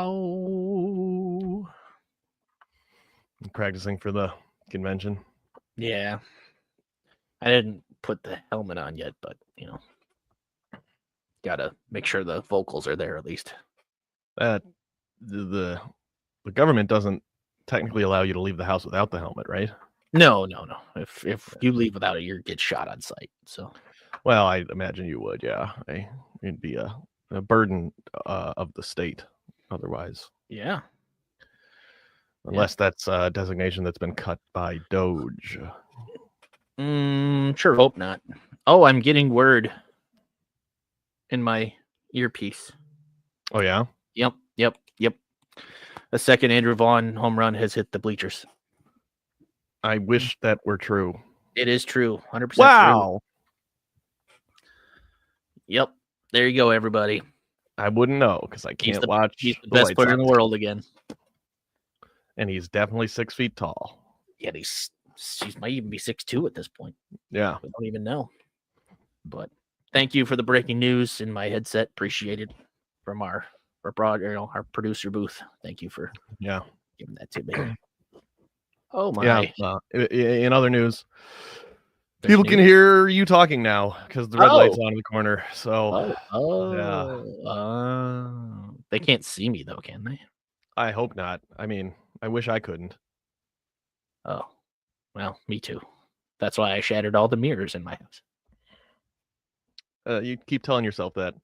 Ow. Practicing for the convention. Yeah. I didn't put the helmet on yet, but, gotta make sure the vocals are there at least. The government doesn't technically allow you to leave the house without the helmet, right? No. If you leave without it, you get shot on sight. So, well, I imagine you would. Yeah, it'd be a burden of the state otherwise. Yeah. Unless that's a designation that's been cut by Doge. Sure hope not. Oh, I'm getting word in my earpiece. Oh yeah. Yep. The second Andrew Vaughn home run has hit the bleachers. I wish that were true. It is true. 100% wow. true. Yep. There you go, everybody. I wouldn't know because I can't watch. He's the best player in the world again. And he's definitely 6 feet tall. Yeah, he might even be 6'2" at this point. Yeah. We don't even know. But thank you for the breaking news in my headset. Appreciate it from our producer booth. Thank you for giving that to me. Oh my! Yeah. In other news, people can hear you talking now because the red light's on in the corner. So, they can't see me though, can they? I hope not. I mean, I wish I couldn't. Oh, well, me too. That's why I shattered all the mirrors in my house. You keep telling yourself that.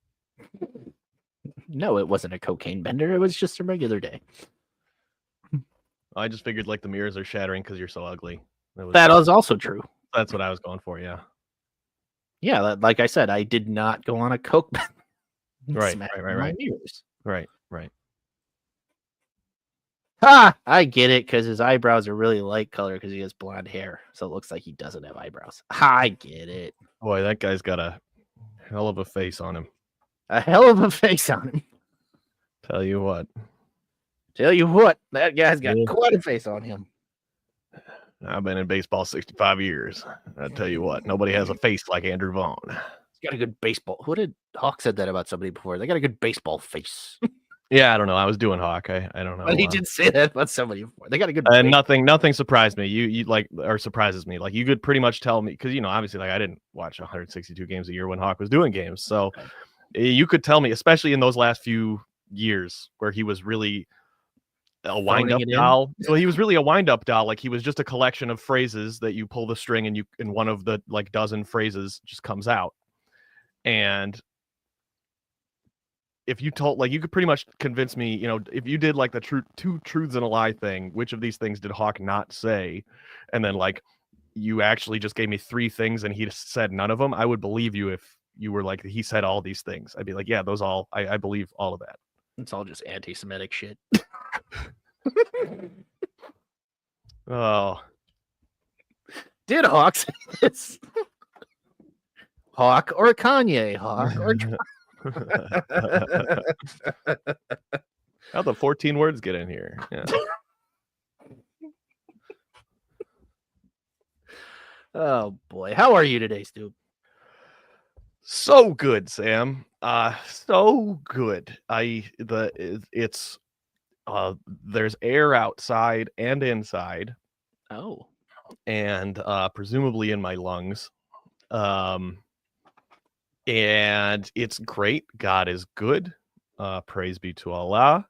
No, it wasn't a cocaine bender. It was just a regular day. I just figured like the mirrors are shattering because you're so ugly. That was also true. That's what I was going for. Yeah. Yeah, like I said, I did not go on a coke bender. Right. Mirrors. Right. I get it because his eyebrows are really light color because he has blonde hair, so it looks like he doesn't have eyebrows. I get it. Boy, that guy's got a hell of a face on him. A hell of a face on him. Tell you what, that guy's got quite a face on him. I've been in baseball 65 years. I tell you what, nobody has a face like Andrew Vaughn. He's got a good baseball. Who did Hawk said that about somebody before? They got a good baseball face. Yeah, I don't know. I was doing Hawk. I don't know. But he did say that about somebody before. They got a good. Nothing surprised me. You like or surprises me. Like you could pretty much tell me because obviously like I didn't watch 162 games a year when Hawk was doing games. So you could tell me, especially in those last few years where he was really a wind-up doll. So he was really a wind-up doll. Like he was just a collection of phrases that you pull the string and one of the like dozen phrases just comes out. And if you told, like, you could pretty much convince me, if you did like the two truths and a lie thing, which of these things did Hawk not say? And then like you actually just gave me 3 things and he said none of them. I would believe you if you were like, he said all these things. I'd be like, yeah, those all, I believe all of that. It's all just anti-Semitic shit. Oh. Did Hawk say this? Hawk or Kanye? Hawk or How'd the 14 words get in here? Yeah. Oh boy. How are you today, Stoop? So good, Sam. So good. There's air outside and inside. Oh. And presumably in my lungs. And it's great. God is good. Praise be to Allah.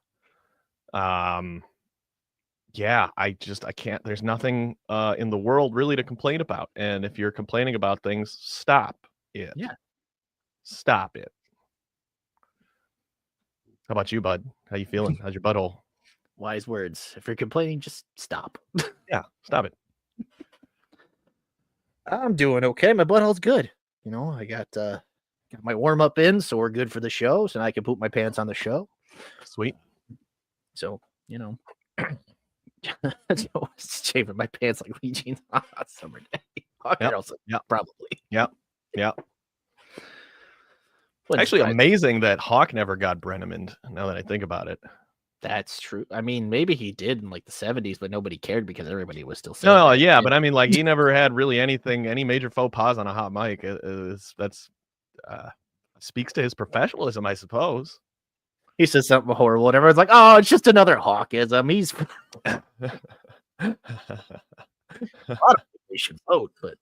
Yeah, I can't. There's nothing in the world really to complain about. And if you're complaining about things, stop it. Yeah. Stop it. How about you, bud? How you feeling? How's your butthole? Wise words. If you're complaining, just stop. Yeah, stop it. I'm doing okay. My butthole's good. I got my warm up in, so we're good for the show. So now I can poop my pants on the show. Sweet. So shaving my pants like Lee Jeans on a hot summer day. Yep. Probably. Yep. Actually, amazing that Hawk never got Brenneman. Now that I think about it, that's true. I mean, maybe he did in like the 70s, but nobody cared because everybody was still saying. No, yeah, but I mean, like he never had really any major faux pas on a hot mic. That's speaks to his professionalism, I suppose. he says something horrible. And everyone's like, "Oh, it's just another Hawkism. He's a lot of they should vote, but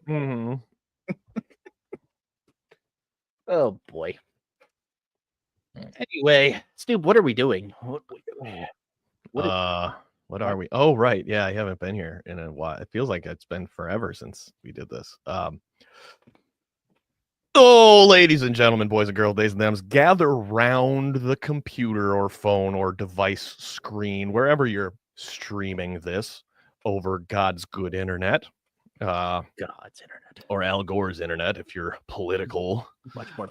Mhm. oh boy." Anyway, Stoop, what are we doing? What What are we? Oh, right. Yeah, I haven't been here in a while. It feels like it's been forever since we did this. Oh, ladies and gentlemen, boys and girls, days and thems, gather round the computer or phone or device screen, wherever you're streaming this over God's good internet. God's internet. Or Al Gore's internet, if you're political. Much more.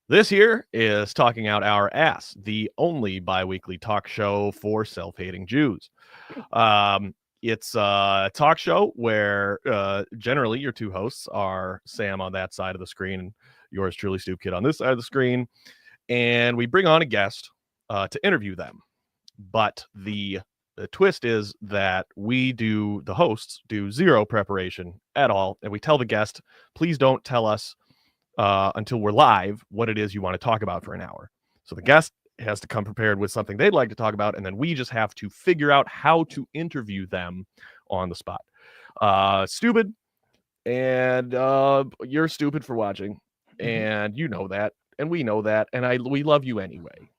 This here is Talking Out Our Ass, the only bi-weekly talk show for self-hating Jews. It's a talk show where generally your two hosts are Sam on that side of the screen and yours truly, Stoop Kid, on this side of the screen. And we bring on a guest to interview them. But the twist is that the hosts do zero preparation at all. And we tell the guest, please don't tell us until we're live what it is you want to talk about for an hour. So the guest has to come prepared with something they'd like to talk about, and then we just have to figure out how to interview them on the spot. Stupid, and you're stupid for watching, and you know that, and we know that, and we love you anyway.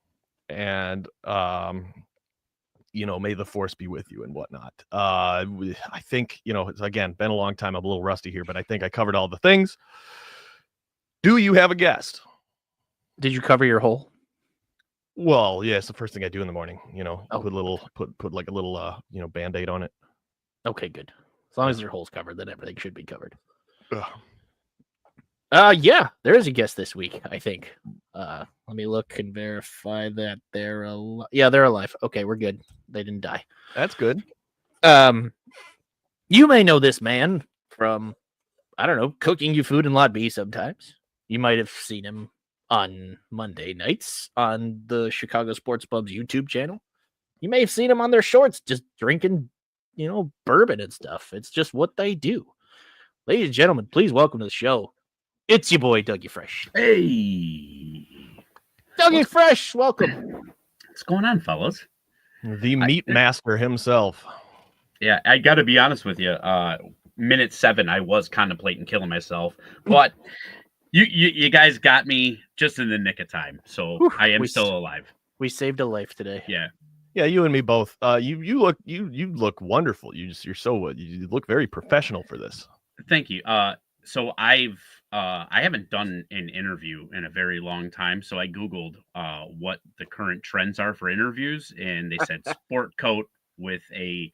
And may the force be with you and whatnot. I think, it's again been a long time. I'm a little rusty here, but I think I covered all the things. Do you have a guest? Did you cover your hole? Well, yeah, it's the first thing I do in the morning. Put like a little Band-Aid on it. Okay, good. As long as your hole's covered, then everything should be covered. Ugh. Yeah, there is a guest this week, I think. Let me look and verify that they're alive. Yeah, they're alive. Okay, we're good. They didn't die. That's good. You may know this man from, I don't know, cooking you food in Lot B sometimes. You might have seen him on Monday nights on the Chicago Sports Pub's YouTube channel. You may have seen him on their shorts just drinking, bourbon and stuff. It's just what they do. Ladies and gentlemen, please welcome to the show. It's your boy, Dougie Fresh. Hey. Dougie Fresh, welcome. What's going on, fellas? The meat master himself. Yeah, I got to be honest with you. Minute 7, I was contemplating killing myself, but you guys got me just in the nick of time, so I am still alive. We saved a life today. Yeah, you and me both. You look wonderful. You look very professional for this. Thank you. So I haven't done an interview in a very long time, so I googled what the current trends are for interviews, and they said sport coat with a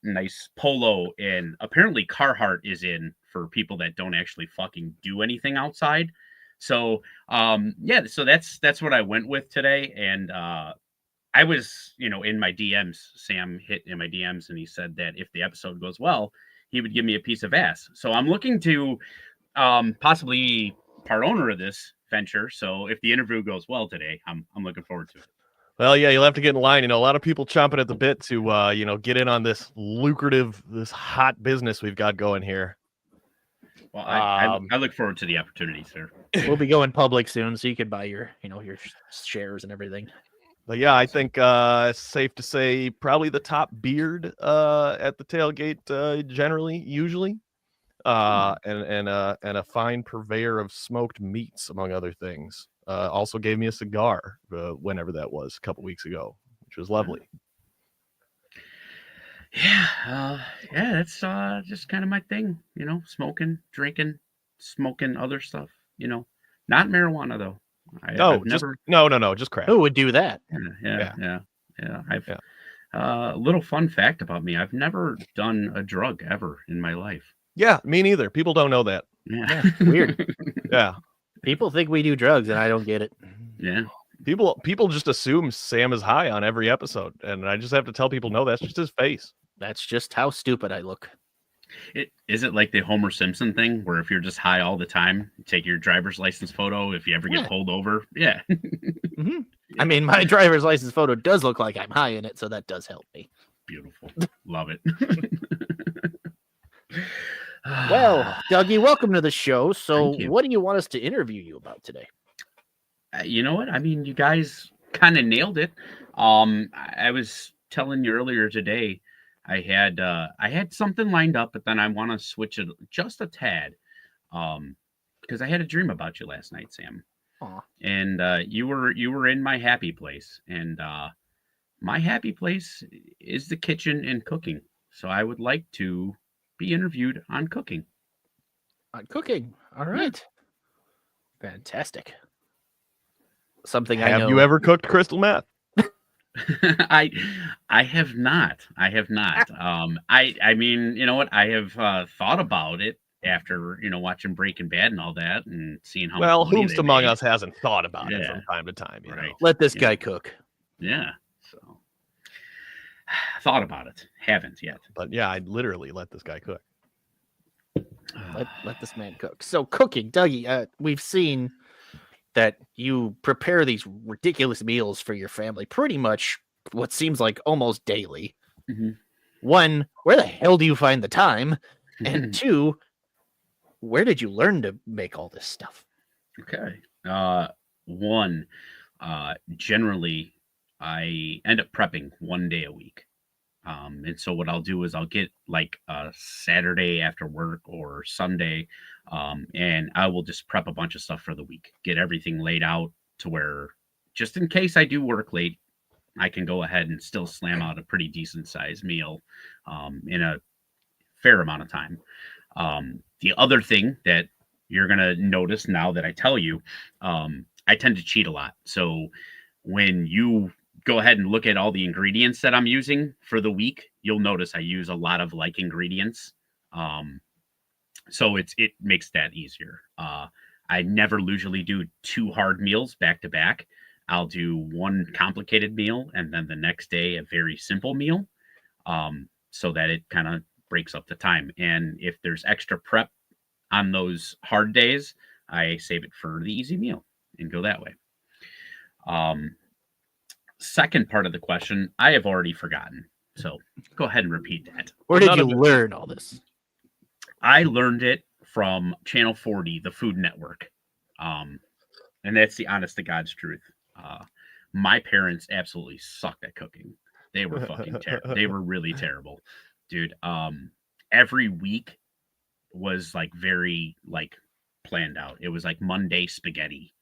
nice polo, and apparently Carhartt is in for people that don't actually fucking do anything outside. So so that's what I went with today. And I was in my DMs. Sam hit in my DMs and he said that if the episode goes well, he would give me a piece of ass. So I'm looking to possibly be part owner of this venture. So if the interview goes well today, I'm looking forward to it. Well, yeah, you'll have to get in line. A lot of people chomping at the bit to, get in on this lucrative, this hot business we've got going here. Well, I look forward to the opportunity, sir. We'll be going public soon, so you could buy your shares and everything. But yeah, I think it's safe to say probably the top beard at the tailgate, usually, and a fine purveyor of smoked meats, among other things. Also gave me a cigar whenever that was, a couple weeks ago, which was lovely. Yeah, that's just kind of my thing, smoking, drinking, smoking other stuff, not marijuana though. Just crack. Who would do that? Yeah. Little fun fact about me: I've never done a drug ever in my life. Yeah, me neither. People don't know that. Yeah. Weird. Yeah. People think we do drugs, and I don't get it. Yeah. People just assume Sam is high on every episode, and I just have to tell people, no, that's just his face. That's just how stupid I look. Is it like the Homer Simpson thing, where if you're just high all the time, you take your driver's license photo if you ever get pulled over? Yeah. Mm-hmm. I mean, my driver's license photo does look like I'm high in it, so that does help me. Beautiful. Love it. Well, Dougie, welcome to the show. So what do you want us to interview you about today? You know what? I mean, you guys kind of nailed it. I was telling you earlier today, I had something lined up, but then I want to switch it just a tad. Because I had a dream about you last night, Sam. Aw. And you were in my happy place, and my happy place is the kitchen and cooking. So I would like to be interviewed on cooking. On cooking. All right. Fantastic. Something I know. Have you ever cooked crystal meth? I have not. I have not. I mean, you know what? I have thought about it after, watching Breaking Bad and all that and seeing how Well, much money whomst they among made. us hasn't thought about it Yeah. from time to time, you Right. know? Let this Yeah. guy cook. Yeah. So thought about it. Haven't yet. But yeah, I'd literally let this guy cook. Let this man cook. So cooking, Dougie, we've seen that you prepare these ridiculous meals for your family pretty much what seems like almost daily. Mhm. One, where the hell do you find the time? And two, where did you learn to make all this stuff? Okay. One, generally, I end up prepping 1 day a week. And so what I'll do is I'll get like a Saturday after work or Sunday, and I will just prep a bunch of stuff for the week, get everything laid out to where just in case I do work late, I can go ahead and still slam out a pretty decent sized meal in a fair amount of time. The other thing that you're going to notice now that I tell you, I tend to cheat a lot. So when you go ahead and look at all the ingredients that I'm using for the week, you'll notice I use a lot of like ingredients. So it makes that easier. I never usually do 2 hard meals back to back. I'll do one complicated meal and then the next day a very simple meal, so that it kind of breaks up the time. And if there's extra prep on those hard days, I save it for the easy meal and go that way. Second part of the question, I have already forgotten. So go ahead and repeat that. Where did you learn all this? I learned it from Channel 40, the Food Network. And that's the honest to God's truth. My parents absolutely sucked at cooking. They were fucking terrible. They were really terrible. Dude, every week was like very like planned out. It was like Monday spaghetti,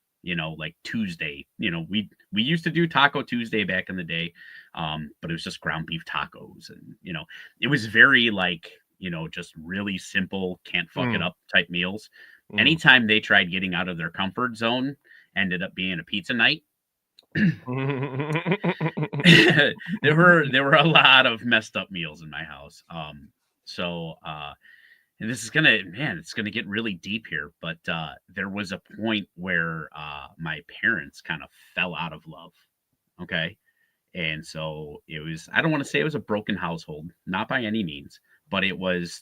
like Tuesday, we used to do Taco Tuesday back in the day. But it was just ground beef tacos and, it was very like, just really simple, can't fuck it up type meals. Anytime they tried getting out of their comfort zone, ended up being a pizza night. There were a lot of messed up meals in my house. And this is it's gonna get really deep here, but there was a point where my parents kind of fell out of love. Okay. And so it was, I don't want to say it was a broken household, not by any means, but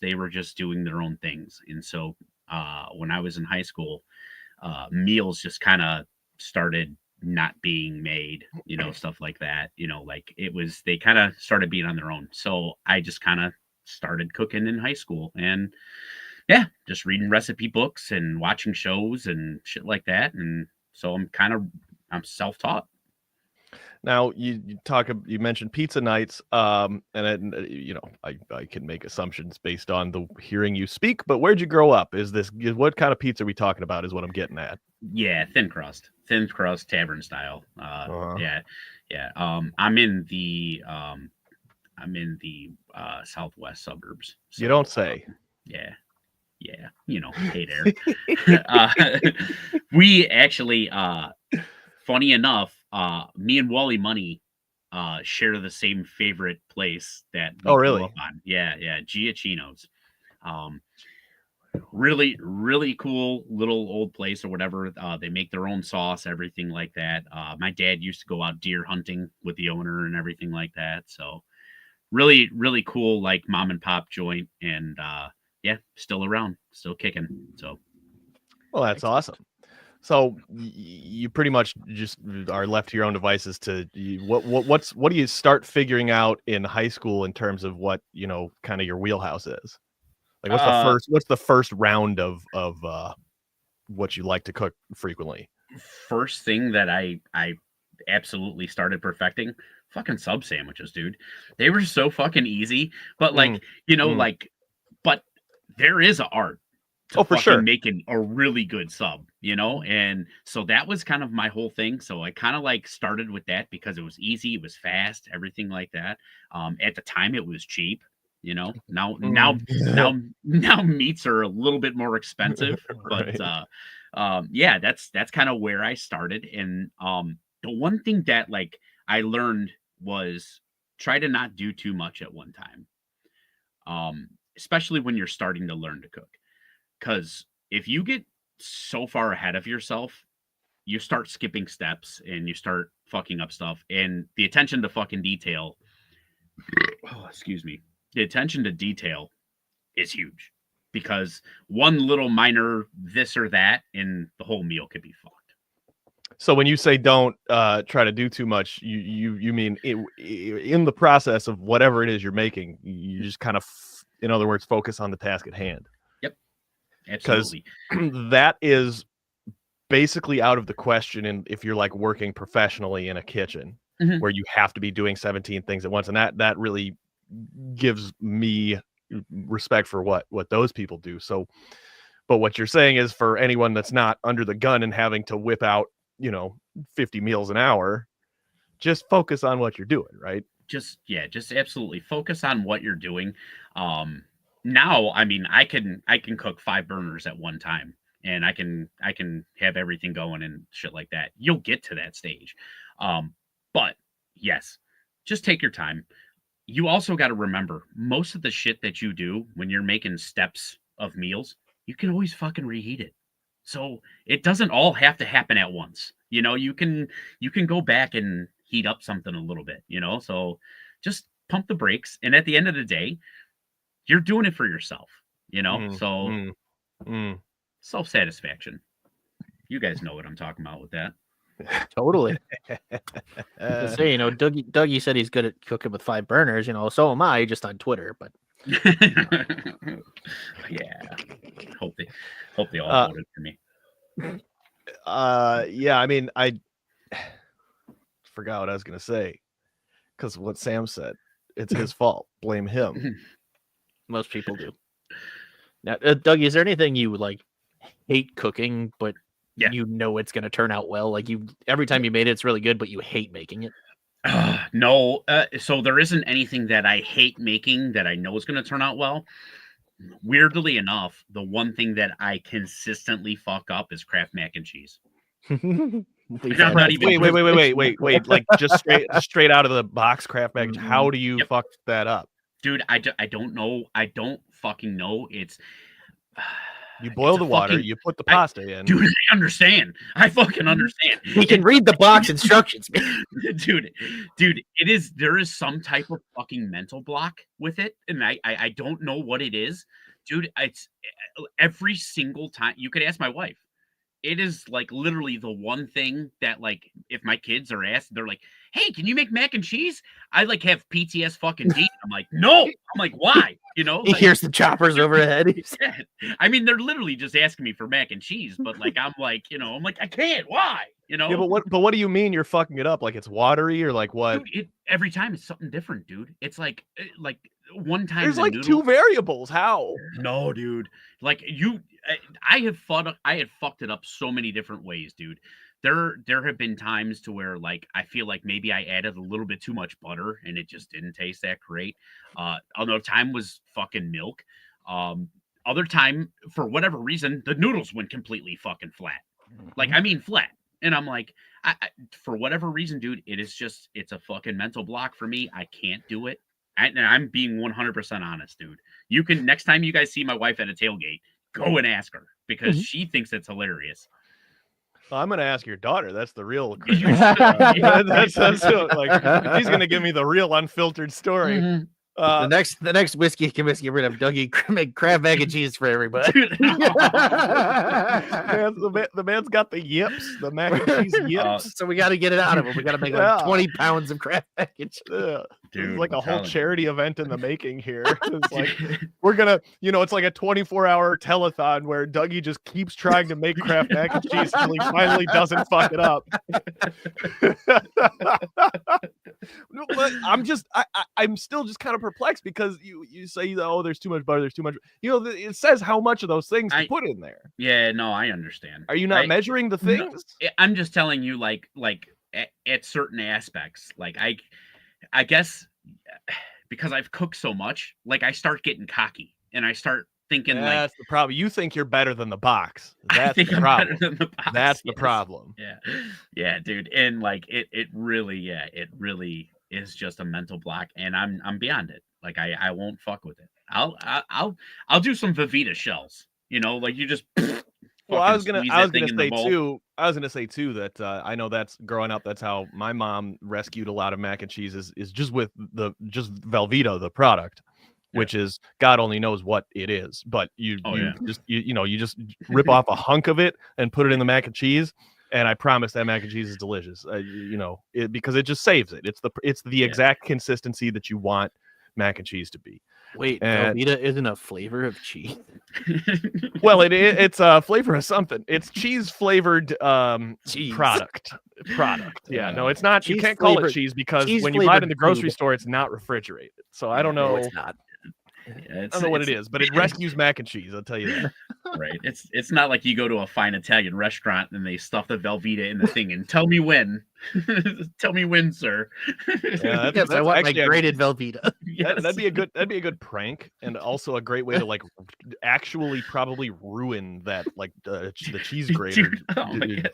they were just doing their own things. And so when I was in high school, meals just kind of started not being made, stuff like that, like they kind of started being on their own. So I just kind of started cooking in high school and just reading recipe books and watching shows and shit like that. And so I'm self-taught. Now you mentioned pizza nights, and I can make assumptions based on the hearing you speak. But where'd you grow up? What kind of pizza are we talking about? Is what I'm getting at. Yeah, thin crust tavern style. Yeah. I'm in the southwest suburbs. So, you don't say. Yeah. Hey there. We actually, funny enough, me and Wally Money share the same favorite place that we grew up on. Yeah, Giacchino's. Really, really cool little old place or whatever. They make their own sauce, everything like that. My dad used to go out deer hunting with the owner and everything like that. So really, really cool, like mom and pop joint. And still around, still kicking. So, well, that's awesome. So you pretty much just are left to your own devices to what do you start figuring out in high school in terms of what, kind of your wheelhouse is? Like what's the first round of what you like to cook frequently? first thing that I absolutely started perfecting, fucking sub sandwiches, dude. They were so fucking easy, but like, like, but there is an art to for fucking sure. making a really good sub, and so that was kind of my whole thing. So I kind of like started with that because it was easy, it was fast, everything like that. At the time it was cheap, now meats are a little bit more expensive, but yeah, that's kind of where I started. And the one thing that like I learned was try to not do too much at one time, especially when you're starting to learn to cook. Because if you get so far ahead of yourself, you start skipping steps and you start fucking up stuff. And the attention to fucking detail, the attention to detail is huge, because one little minor this or that and the whole meal could be fucked. So when you say don't try to do too much, you mean in the process of whatever it is you're making, you just kind of, in other words, focus on the task at hand. Yep, absolutely. Because that is basically out of the question. And if you're like working professionally in a kitchen where you have to be doing 17 things at once, and that really gives me respect for what those people do. So, but what you're saying is, for anyone that's not under the gun and having to whip out 50 meals an hour, just focus on what you're doing, right? Just absolutely focus on what you're doing. Now, I mean, I can cook 5 burners at one time, and I can have everything going and shit like that. You'll get to that stage. But yes, just take your time. You also got to remember, most of the shit that you do when you're making steps of meals, you can always fucking reheat it. So it doesn't all have to happen at once. You can go back and heat up something a little bit, so just pump the brakes. And at the end of the day, you're doing it for yourself, so self-satisfaction. You guys know what I'm talking about with that. Totally. To say, Dougie said he's good at cooking with 5 burners, so am I, just on Twitter, but yeah. Hope they all voted for me. Yeah, I mean, I forgot what I was gonna say, because what Sam said, it's his fault. Blame him. Most people do. Now, Dougie, is there anything you like hate cooking, but it's gonna turn out well? Like, every time you made it, it's really good, but you hate making it? No. So there isn't anything that I hate making that I know is going to turn out well. Weirdly enough, the one thing that I consistently fuck up is Kraft mac and cheese. Wait! Like just straight out of the box, Kraft mac. How do you fuck that up, dude? I don't know. I don't fucking know. It's you boil the water, you put the pasta in. Dude, I understand. I fucking understand. He can read the box instructions, man. Dude, there is some type of fucking mental block with it, and I don't know what it is. Dude, it's every single time. You could ask my wife. It is like literally the one thing that, like, if my kids are asked, they're like, "Hey, can you make mac and cheese?" I like have PTS fucking D. I'm like, no. I'm like, why? He hears the choppers overhead. I mean, they're literally just asking me for mac and cheese, but like, I'm like, I can't. Why? Yeah, but what do you mean you're fucking it up? Like it's watery, or like what? Dude, every time it's something different, dude. It's like one time there's like 2 variables. How? No, dude. Like I had fucked it up so many different ways, dude. There have been times to where, like, I feel like maybe I added a little bit too much butter and it just didn't taste that great. Another time was fucking milk. Other time, for whatever reason, the noodles went completely fucking flat. Like, I mean flat. And I'm like, I for whatever reason, dude, it's a fucking mental block for me. I can't do it. And I'm being 100% honest, dude. You can, next time you guys see my wife at a tailgate, go and ask her, because she thinks it's hilarious. Well, I'm gonna ask your daughter. That's the real. That's like, she's gonna give me the real unfiltered story. The next whiskey can get rid of Dougie. Make crab mac and cheese for everybody. Dude, the man's got the yips, the mac and cheese yips. So we got to get it out of him. We got to make like 20 pounds of crab mac and cheese. Dude, it's like a whole charity event in the making here. It's like we're gonna, it's like a 24-hour telethon where Dougie just keeps trying to make Kraft mac and cheese until he finally doesn't fuck it up. But I'm still just kind of perplexed because you say, oh, there's too much butter, there's too much. It says how much of those things to put in there. Yeah, no, I understand. Are you not measuring the things? No, I'm just telling you, like at certain aspects, like I guess because I've cooked so much, like I start getting cocky and I start thinking that's the problem. You think you're better than the box. That's the problem. Better than the box. That's the problem. Yeah, dude. And like it really is just a mental block, and I'm beyond it. Like I won't fuck with it. I'll do some Velveeta shells. Like you just. Well, I was gonna say too that I know that's growing up. That's how my mom rescued a lot of mac and cheese is just with just Velveeta, the product, which is God only knows what it is. But you just rip off a hunk of it and put it in the mac and cheese, and I promise that mac and cheese is delicious. Because it just saves it. It's the exact consistency that you want mac and cheese to be. Wait, Velveeta isn't a flavor of cheese? Well, it's a flavor of something. It's cheese flavored cheese. Product. Yeah, no, it's not. You can't call it cheese because when you buy it in the grocery store, it's not refrigerated. So I don't know. No, it's not. I don't know what it is, but it rescues mac and cheese. I'll tell you that. Right. It's not like you go to a fine Italian restaurant and they stuff the Velveeta in the thing and tell me when. Tell me when, sir. Yeah, that's I want my grated Velveeta. Yes. That'd be a good prank, and also a great way to like actually probably ruin that the cheese grater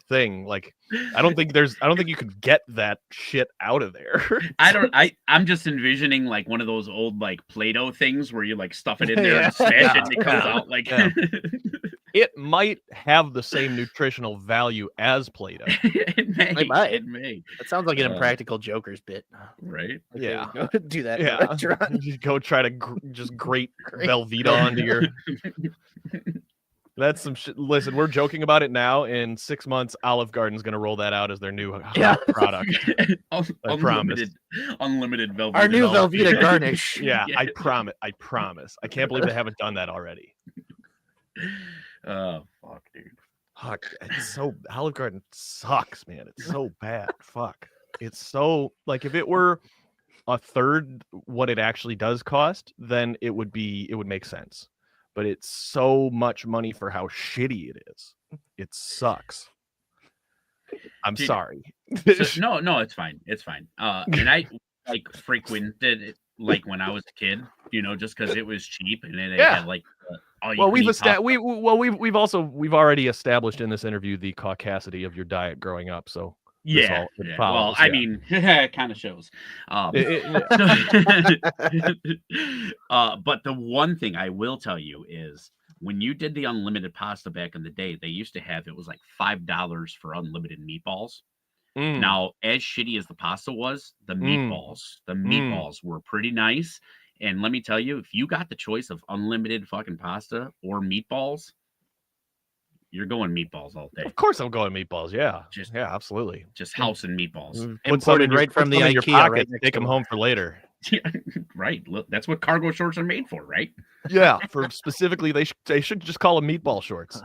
thing. Like I don't think you could get that shit out of there. I'm just envisioning like one of those old like Play-Doh things where you like stuff it in there and smash it and it comes out like It might have the same nutritional value as Play-Doh. It may. That sounds like an Impractical Jokers bit. Right? Yeah. Go do that. Yeah. Just go try to just grate Velveeta onto your... That's some shit. Listen, we're joking about it now. In 6 months, Olive Garden's going to roll that out as their new product. I promise. Unlimited Velveeta. Our new Velveeta garnish. Yeah, I promise. I can't believe they haven't done that already. Oh, fuck, dude. Fuck. It's so... Olive Garden sucks, man. It's so bad. Fuck. It's so... Like, if it were a third what it actually does cost, then it would make sense. But it's so much money for how shitty it is. It sucks. I'm sorry. No, it's fine. It's fine. And I like frequented it like when I was a kid, just because it was cheap and it had like. We've already established in this interview the caucasity of your diet growing up. So Well, I mean, it kind of shows. But the one thing I will tell you is when you did the unlimited pasta back in the day, they used to have, it was like $5 for unlimited meatballs. Now, as shitty as the pasta was, the meatballs were pretty nice. And let me tell you, if you got the choice of unlimited fucking pasta or meatballs, you're going meatballs all day. Of course I'm going meatballs, yeah. Absolutely. Just house and meatballs. Imported right from the IKEA. Right, take them home for later. Yeah, right. Look, that's what cargo shorts are made for, right? Yeah, for specifically, they should just call them meatball shorts.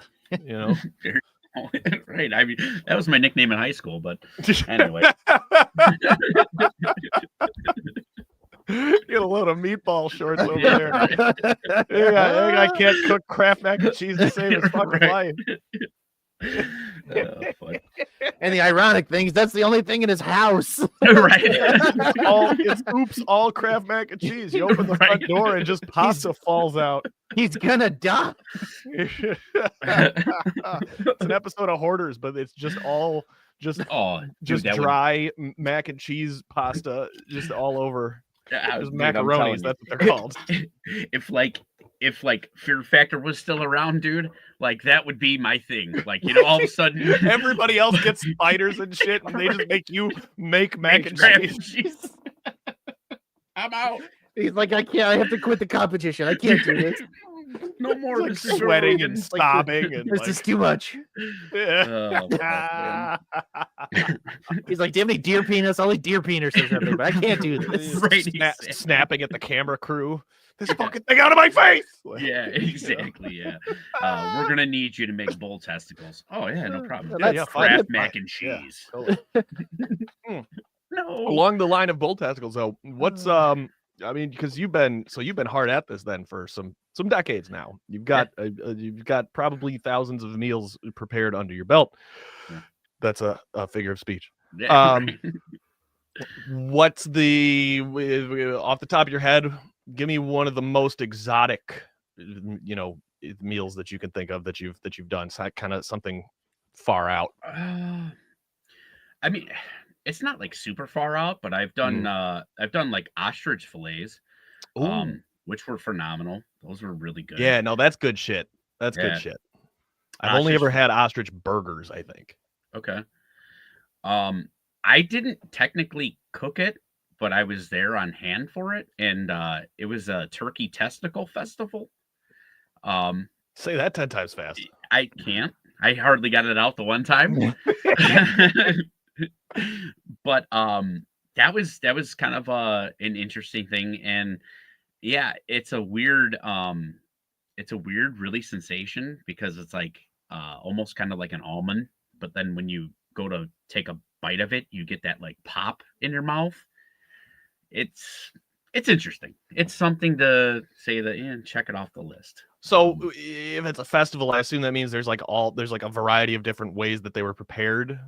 Right. I mean, that was my nickname in high school, but anyway. Get a load of meatball shorts over there. I can't cook Kraft mac and cheese to save his fucking life. And the ironic thing is that's the only thing in his house. Right. It's oops, all Kraft mac and cheese. You open the front door and just pasta falls out. He's gonna die. It's an episode of Hoarders, but it's just all dry mac and cheese pasta just all over. There's macaronis, that's what they're called. If Fear Factor was still around, dude, like that would be my thing. Like, all of a sudden everybody else gets spiders and shit, and they just make you make mac and cheese. I'm out. He's like, I can't. I have to quit the competition. I can't do this. No more. Like This is sweating over. and sobbing and This is too much. Oh, fuck, He's like, do you have any deer penis? I'll eat deer penis or something, but I can't do this. Right, exactly. Snapping at the camera crew. This fucking thing out of my face. Yeah, exactly. Yeah, we're gonna need you to make bull testicles. Oh yeah, no problem. That's That's fine. Kraft mac and Yeah, cheese. totally. No. Along the line of bull testicles, though, what's I mean, because you've been hard at this then for some decades now. You've got probably thousands of meals prepared under your belt. Yeah. That's a figure of speech. Yeah. What's the off the top of your head? Give me one of the most exotic, meals that you can think of that you've done. So kind of something far out. I mean, it's not like super far out, but I've done like ostrich fillets, which were phenomenal. Those were really good. Yeah, no, that's good shit. That's good shit. I've only ever had ostrich burgers, I think. Okay. I didn't technically cook it, but I was there on hand for it, and it was a turkey testicle festival. Say that 10 times fast. I can't. I hardly got it out the one time. But that was kind of an interesting thing, and yeah, it's a weird really sensation because it's like almost kind of like an almond, but then when you go to take a bite of it, you get that like pop in your mouth. It's interesting. It's something to say that check it off the list. So if it's a festival, I assume that means there's like a variety of different ways that they were prepared.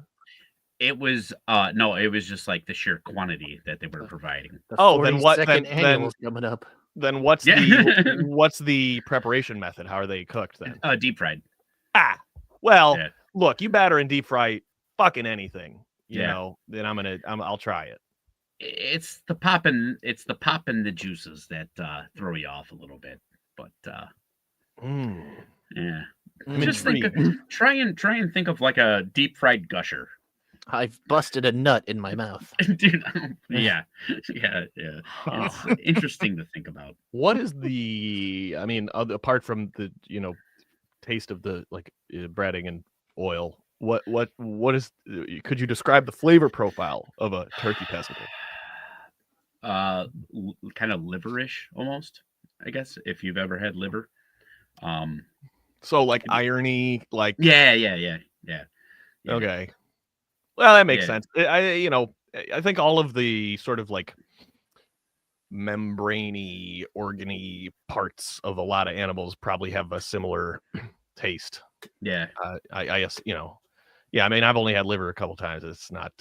It was no, it was just like the sheer quantity that they were providing. Then what? Then coming up. Then what's the preparation method? How are they cooked then? Deep fried. Well, look, you batter and deep fry fucking anything, you know. Then I'll try it. It's the pop in the juices that throw you off a little bit, but yeah. Just try and think of like a deep fried gusher. I've busted a nut in my mouth. Dude, yeah. It's interesting to think about. What is apart from the, taste of the breading and oil, what is, could you describe the flavor profile of a turkey testicle? Kind of liverish almost, I guess, if you've ever had liver. So like irony, like yeah. Okay. Well, that makes sense. I think all of the sort of like membraney, organy parts of a lot of animals probably have a similar taste. Yeah. I guess, I mean, I've only had liver a couple times. It's not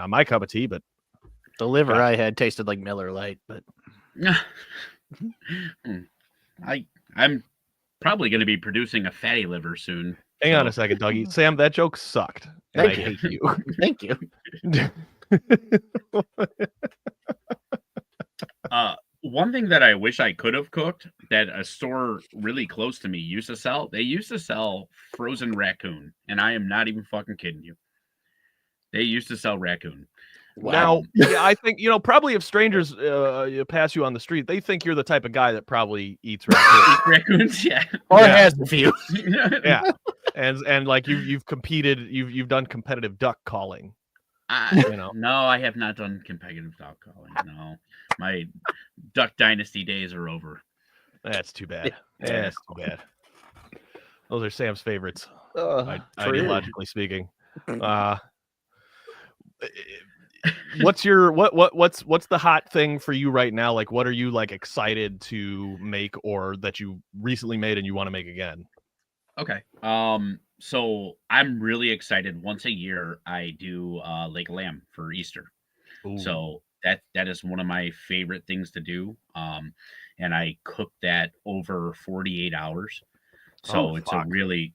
my cup of tea, but the liver I had tasted like Miller Lite, but I'm probably going to be producing a fatty liver soon. Hang on a second, Dougie. Sam, that joke sucked. And I hate you. Thank you. One thing that I wish I could have cooked that a store really close to me used to sell, they used to sell frozen raccoon. And I am not even fucking kidding you. They used to sell raccoon. Wow. Now, I think, probably if strangers pass you on the street, they think you're the type of guy that probably eats raccoons. Yeah. Or has a few. Yeah. And like you've competed, you've done competitive duck calling. No, I have not done competitive duck calling. No, my Duck Dynasty days are over. That's too bad. That's too bad. Those are Sam's favorites, ideologically speaking. What's the hot thing for you right now? Like, what are you like excited to make, or that you recently made and you want to make again? Okay. So I'm really excited. Once a year, I do Lake Lamb for Easter. Ooh. So that is one of my favorite things to do. And I cook that over 48 hours. So it's a really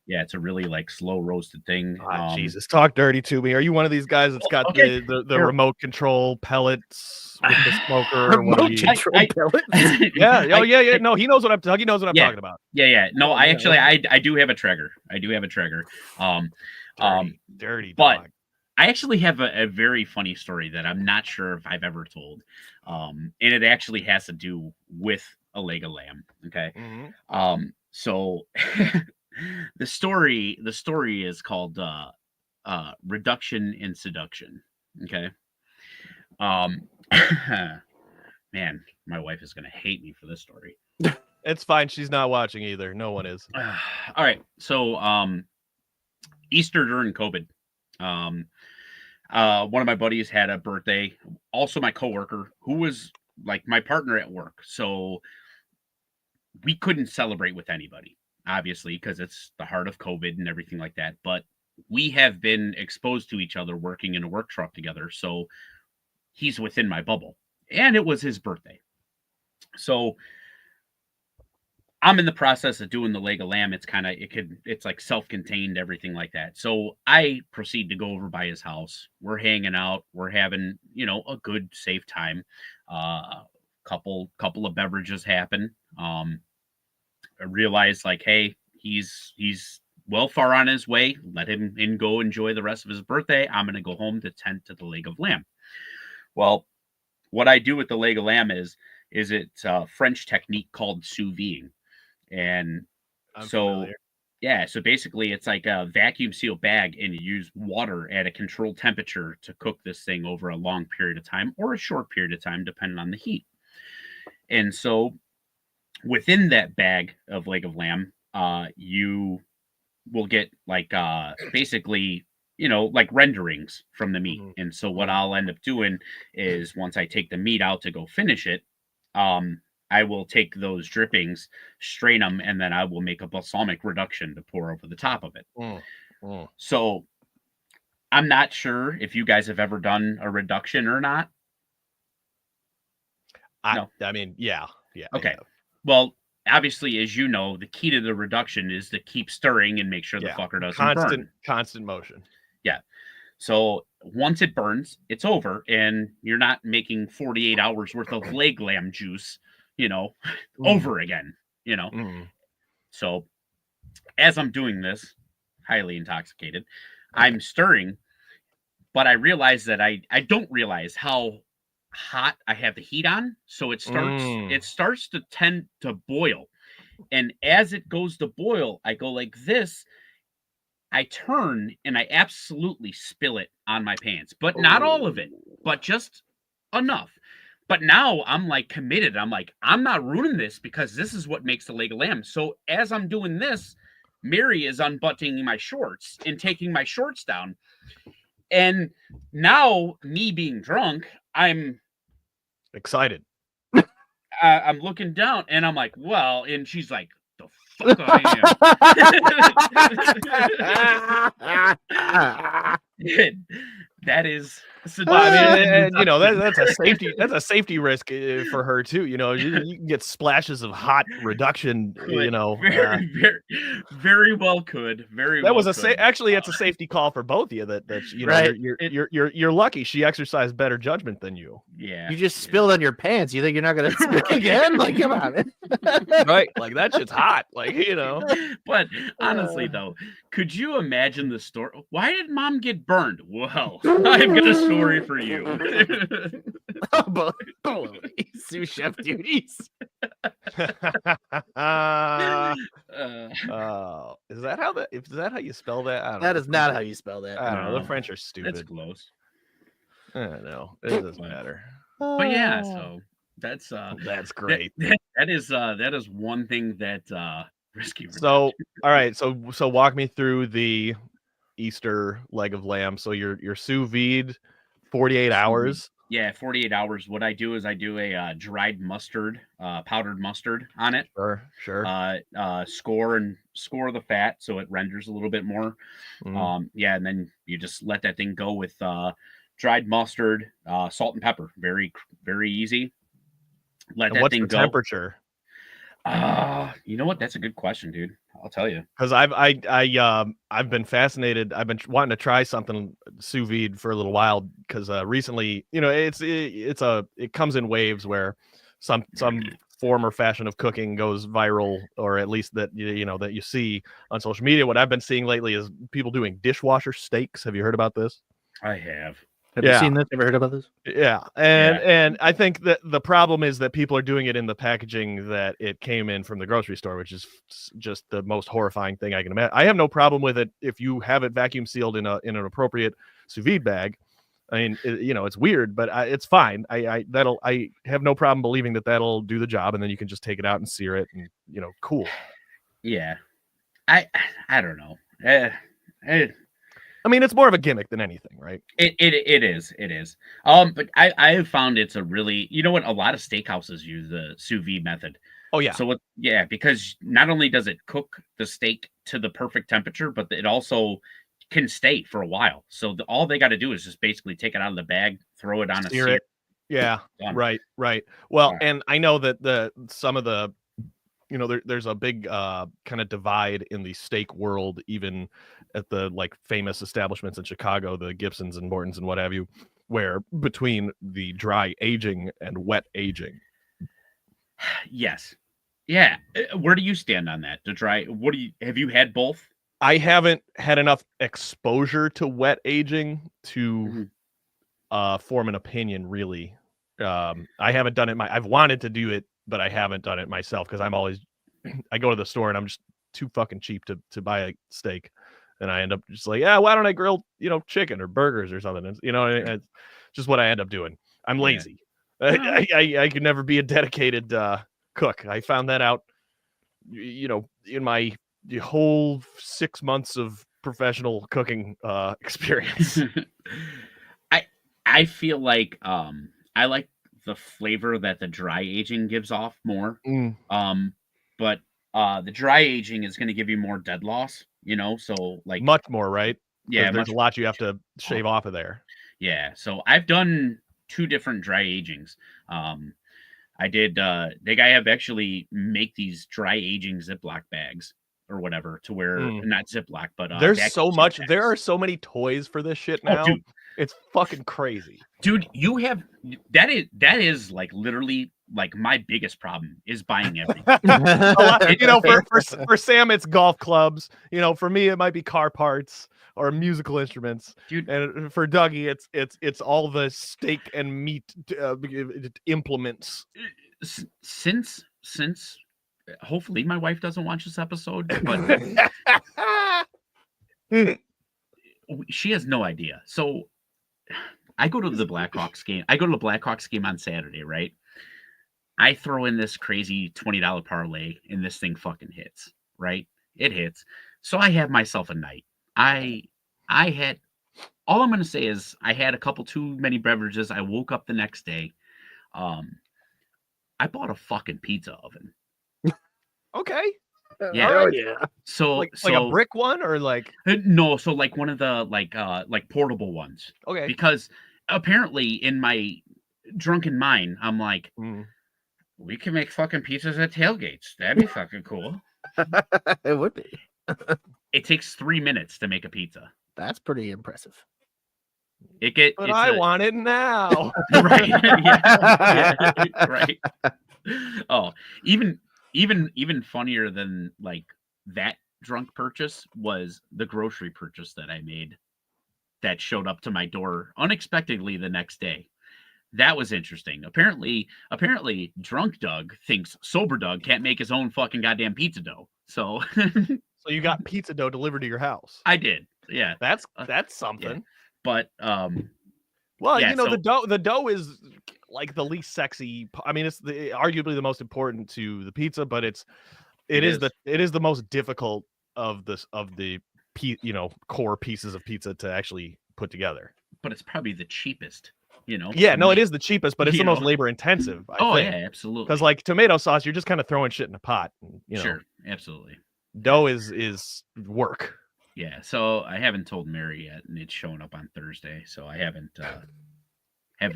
like slow roasted thing. Jesus, talk dirty to me. Are you one of these guys that's got the remote control pellets with the smoker? Remote control pellets? Yeah. No, he knows what I'm talking. He knows what I'm talking about. Yeah. No, I do have a Traeger. Dirty dog. I actually have a very funny story that I'm not sure if I've ever told. And it actually has to do with a leg of lamb. Okay. So the story is called reduction in seduction. Okay. Um man, my wife is gonna hate me for this story. It's fine. She's not watching either. No one is. All right. So Easter during COVID. One of my buddies had a birthday, also my coworker, who was like my partner at work. So we couldn't celebrate with anybody, obviously, because it's the heart of COVID and everything like that. But we have been exposed to each other working in a work truck together. So he's within my bubble. And it was his birthday. So I'm in the process of doing the leg of lamb. It's like self-contained, everything like that. So I proceed to go over by his house. We're hanging out. We're having, a good, safe time. Couple of beverages happen. I realized like, hey, he's well far on his way. Let him go enjoy the rest of his birthday. I'm going to go home to tend to the leg of lamb. Well, what I do with the leg of lamb is it's a French technique called sous videing. And so basically it's like a vacuum seal bag, and you use water at a controlled temperature to cook this thing over a long period of time or a short period of time, depending on the heat. And so within that bag of leg of lamb, you will get like basically, like renderings from the meat. And so what I'll end up doing is once I take the meat out to go finish it, I will take those drippings, strain them, and then I will make a balsamic reduction to pour over the top of it. So I'm not sure if you guys have ever done a reduction or not. I mean, yeah. Okay. Well, obviously, as you know, the key to the reduction is to keep stirring and make sure the fucker doesn't burn. Constant motion. Yeah. So once it burns, it's over, and you're not making 48 hours worth of leg lamb juice, over again, So as I'm doing this, highly intoxicated, I'm stirring, but I realize that I don't realize how hot I have the heat on. So it starts to tend to boil. And as it goes to boil, I go like this. I turn and I absolutely spill it on my pants, but not all of it, but just enough. But now I'm like committed. I'm like, I'm not ruining this because this is what makes the leg of lamb. So as I'm doing this, Mary is unbuttoning my shorts and taking my shorts down. And now me being drunk, I'm excited. I'm looking down and I'm like, well, and she's like, the fuck I am. That is, that's a safety risk for her too. You can get splashes of hot reduction. Very well could. Actually, it's a safety call for both of you. Right. You're lucky she exercised better judgment than you. Yeah, you just spilled on your pants. You think you're not gonna spill again? Like, come on, right? Like that shit's hot. Like But honestly, though, could you imagine the story? Why did Mom get burned? Well, I've got a story for you. Sous chef duties. Is that how you spell that? I don't know. That is not how you spell that. I don't know. The French are stupid. That's close. I don't know. It doesn't matter. But yeah, so that's great. That is one thing that risky. So all right, so walk me through the Easter leg of lamb. So you're sous vide 48 hours. Yeah, 48 hours. What I do is I do a dried mustard, powdered mustard on it. Sure. Score the fat so it renders a little bit more. And then you just let that thing go with dried mustard, salt and pepper. Very, very easy. Let that thing go. What's the temperature? You know what? That's a good question, dude. I'll tell you. Because I've been fascinated. I've been wanting to try something sous vide for a little while because recently, it comes in waves where some form or fashion of cooking goes viral, or at least that that you see on social media. What I've been seeing lately is people doing dishwasher steaks. Have you heard about this? I have. Have you seen this? Ever heard about this? Yeah. And I think that the problem is that people are doing it in the packaging that it came in from the grocery store, which is just the most horrifying thing I can imagine. I have no problem with it if you have it vacuum sealed in an appropriate sous vide bag. I mean, it's weird, but it's fine. I have no problem believing that that'll do the job, and then you can just take it out and sear it, and cool. Yeah, I don't know. I mean, it's more of a gimmick than anything, right? It is. But I have found it's a really, a lot of steakhouses use the sous vide method. Oh yeah. So because not only does it cook the steak to the perfect temperature, but it also can stay for a while. So all they got to do is just basically take it out of the bag, throw it on a sear. Yeah. Right. Well, and I know that some of the, there's a big kind of divide in the steak world, even at the famous establishments in Chicago, the Gibsons and Mortons and what have you, where between the dry aging and wet aging. Yes. Yeah. Where do you stand on that? Have you had both? I haven't had enough exposure to wet aging to form an opinion, really. I haven't done it. I've wanted to do it, but I haven't done it myself because I go to the store and I'm just too fucking cheap to buy a steak. And I end up just like, why don't I grill, chicken or burgers or something? It's just what I end up doing. I'm lazy. I could never be a dedicated cook. I found that out, in my whole 6 months of professional cooking experience. I feel like I like the flavor that the dry aging gives off more. But the dry aging is going to give you more dead loss, so much more, right? Yeah, there's a lot you have to shave off of there. Yeah, so I've done 2 different dry agings. I did I have actually make these dry aging Ziploc bags or whatever to where not Ziploc, but there's so much bags. There are so many toys for this shit now. Dude. It's fucking crazy. Dude, you have that is literally my biggest problem is buying everything. For Sam it's golf clubs. For me it might be car parts or musical instruments. Dude. And for Dougie it's all the steak and meat implements. Since hopefully my wife doesn't watch this episode, but she has no idea. So I go to the Blackhawks game. I go to the Blackhawks game on Saturday, right? I throw in this crazy $20 parlay and this thing fucking hits, right? It hits. So I have myself a night. I had, all I'm going to say is I had a couple too many beverages. I woke up the next day. I bought a fucking pizza oven. Okay. Yeah. Oh yeah. So like a brick one or no, so one of the like portable ones. Okay. Because apparently in my drunken mind, I'm like, we can make fucking pizzas at tailgates. That'd be fucking cool. It would be. It takes 3 minutes to make a pizza. That's pretty impressive. I want it now. Right. Yeah. Right. Oh, even funnier than that drunk purchase was the grocery purchase that I made that showed up to my door unexpectedly the next day. That was interesting. Apparently drunk Doug thinks sober Doug can't make his own fucking goddamn pizza dough. So so you got pizza dough delivered to your house. I did. Yeah. That's something. Yeah. But well, the dough is the least sexy. I mean, it's arguably the most important to the pizza, but it is the most difficult of the core pieces of pizza to actually put together. But it's probably the cheapest. Yeah, no, it is the cheapest, but it's the most labor intensive. I think. Yeah, absolutely. Because tomato sauce, you're just kind of throwing shit in a pot. Sure, absolutely. Dough is work. Yeah, so I haven't told Mary yet, and it's showing up on Thursday, so I haven't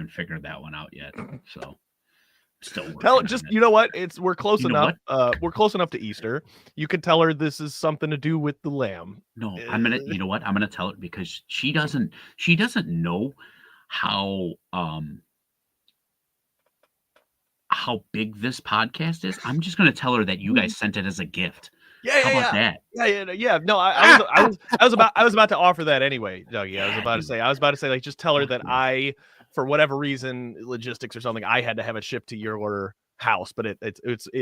figured that one out yet. So still working. Tell just you know what? We're close enough. We're close enough to Easter. You can tell her this is something to do with the lamb. No, I'm gonna. You know what? I'm gonna tell her because she doesn't know how big this podcast is. I'm just gonna tell her that you guys sent it as a gift. How about that? Yeah. No, I was about to offer that anyway, Dougie. I was about to say, like, just tell her that I, for whatever reason, logistics or something, I had to have it shipped to your house, but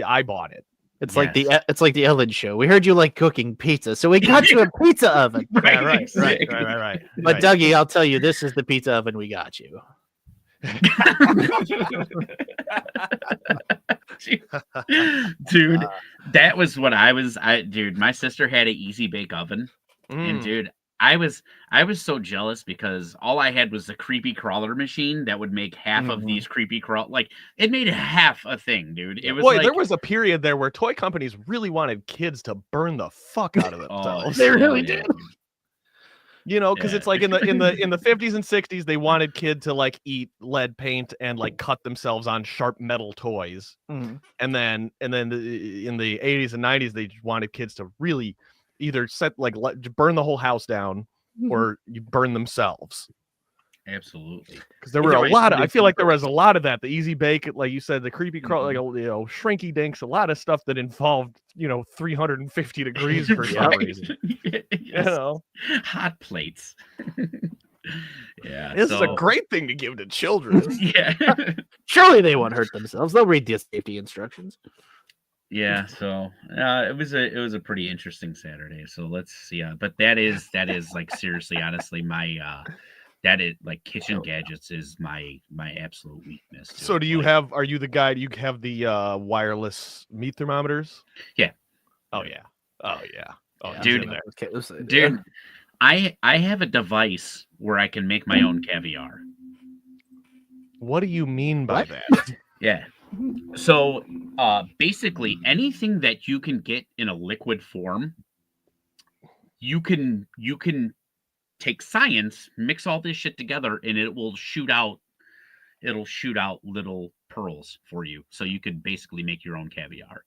I bought it. It's like the Ellen show. We heard you like cooking pizza, so we got you a pizza oven. Right, Yeah, right. But Dougie, I'll tell you, this is the pizza oven we got you. Dude, that was what dude, my sister had an easy bake oven, and dude, I was so jealous because all I had was the creepy crawler machine that would make half of these creepy like it made half a thing, dude. It was there was a period there where toy companies really wanted kids to burn the fuck out of themselves. They really did. You know, because it's like in the 50s and 60s, they wanted kids to like eat lead paint and like cut themselves on sharp metal toys, and then in the 80s and 90s, they wanted kids to really either burn the whole house down or you burn themselves. Absolutely, because there were I feel like there was a lot of that. The easy bake, like you said, the creepy crawl, like shrinky dinks, a lot of stuff that involved 350 degrees for some reason. Yes. You know, hot plates. Yeah, this is a great thing to give to children. Yeah, surely they won't hurt themselves. They'll read the safety instructions. Yeah, so it was a pretty interesting Saturday. So let's see. But that is like seriously, honestly, my that is like kitchen gadgets is my absolute weakness. So are you the guy? Do you have the wireless meat thermometers? Yeah. Oh yeah. Dude, I have a device where I can make my own caviar. What do you mean by that? Yeah. So basically anything that you can get in a liquid form, you can take science, mix all this shit together, and it'll shoot out little pearls for you. So you could basically make your own caviar.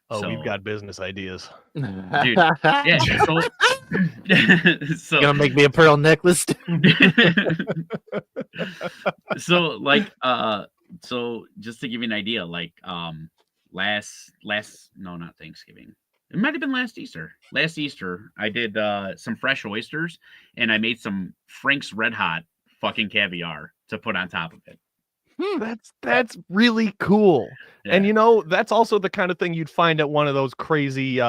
Oh, we've got business ideas. Dude, yeah. So you gonna make me a pearl necklace? So just to give you an idea, like not Thanksgiving. It might have been last Easter. Last Easter, I did some fresh oysters and I made some Frank's Red Hot fucking caviar to put on top of it. That's really cool. Yeah. And that's also the kind of thing you'd find at one of those crazy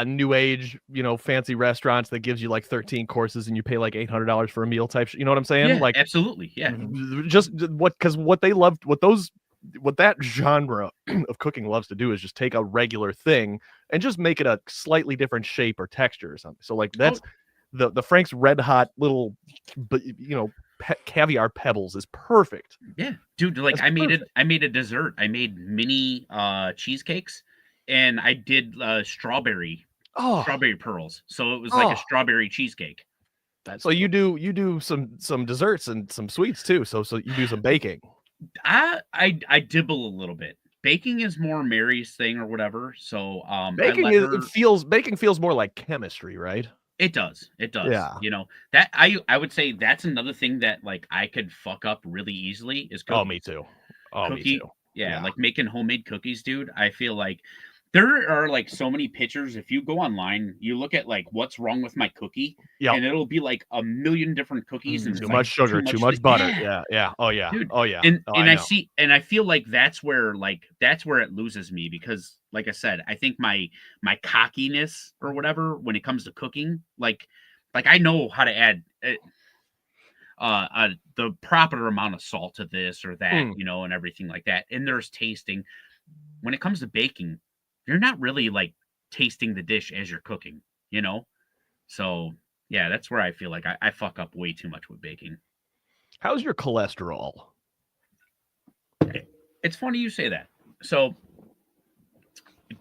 new age, fancy restaurants that gives you like 13 courses and you pay like $800 for a meal type. You know what I'm saying? Yeah, like absolutely. Yeah. Just what that genre of cooking loves to do is just take a regular thing and just make it a slightly different shape or texture or something. So like that's the Frank's Red Hot little, caviar pebbles is perfect. Yeah, dude. Like I made a dessert. I made mini cheesecakes. And I did strawberry pearls, so it was like a strawberry cheesecake. So you do some desserts and some sweets too. So you do some baking. I dibble a little bit. Baking is more Mary's thing or whatever. So baking feels more like chemistry, right? It does. Yeah. That I would say that's another thing that like I could fuck up really easily is cookies. Oh, me too. Me too. Yeah, like making homemade cookies, dude. I feel like there are like so many pictures. If you go online, you look at like what's wrong with my cookie, and it'll be like a million different cookies and too much sugar, too much butter. Yeah. Oh yeah. Dude. Oh yeah. And I feel like that's where it loses me because, like I said, I think my cockiness or whatever when it comes to cooking, like I know how to add the proper amount of salt to this or that, and everything like that. And there's tasting. When it comes to baking, you're not really like tasting the dish as you're cooking, So yeah, that's where I feel like I fuck up way too much with baking. How's your cholesterol? It's funny you say that. So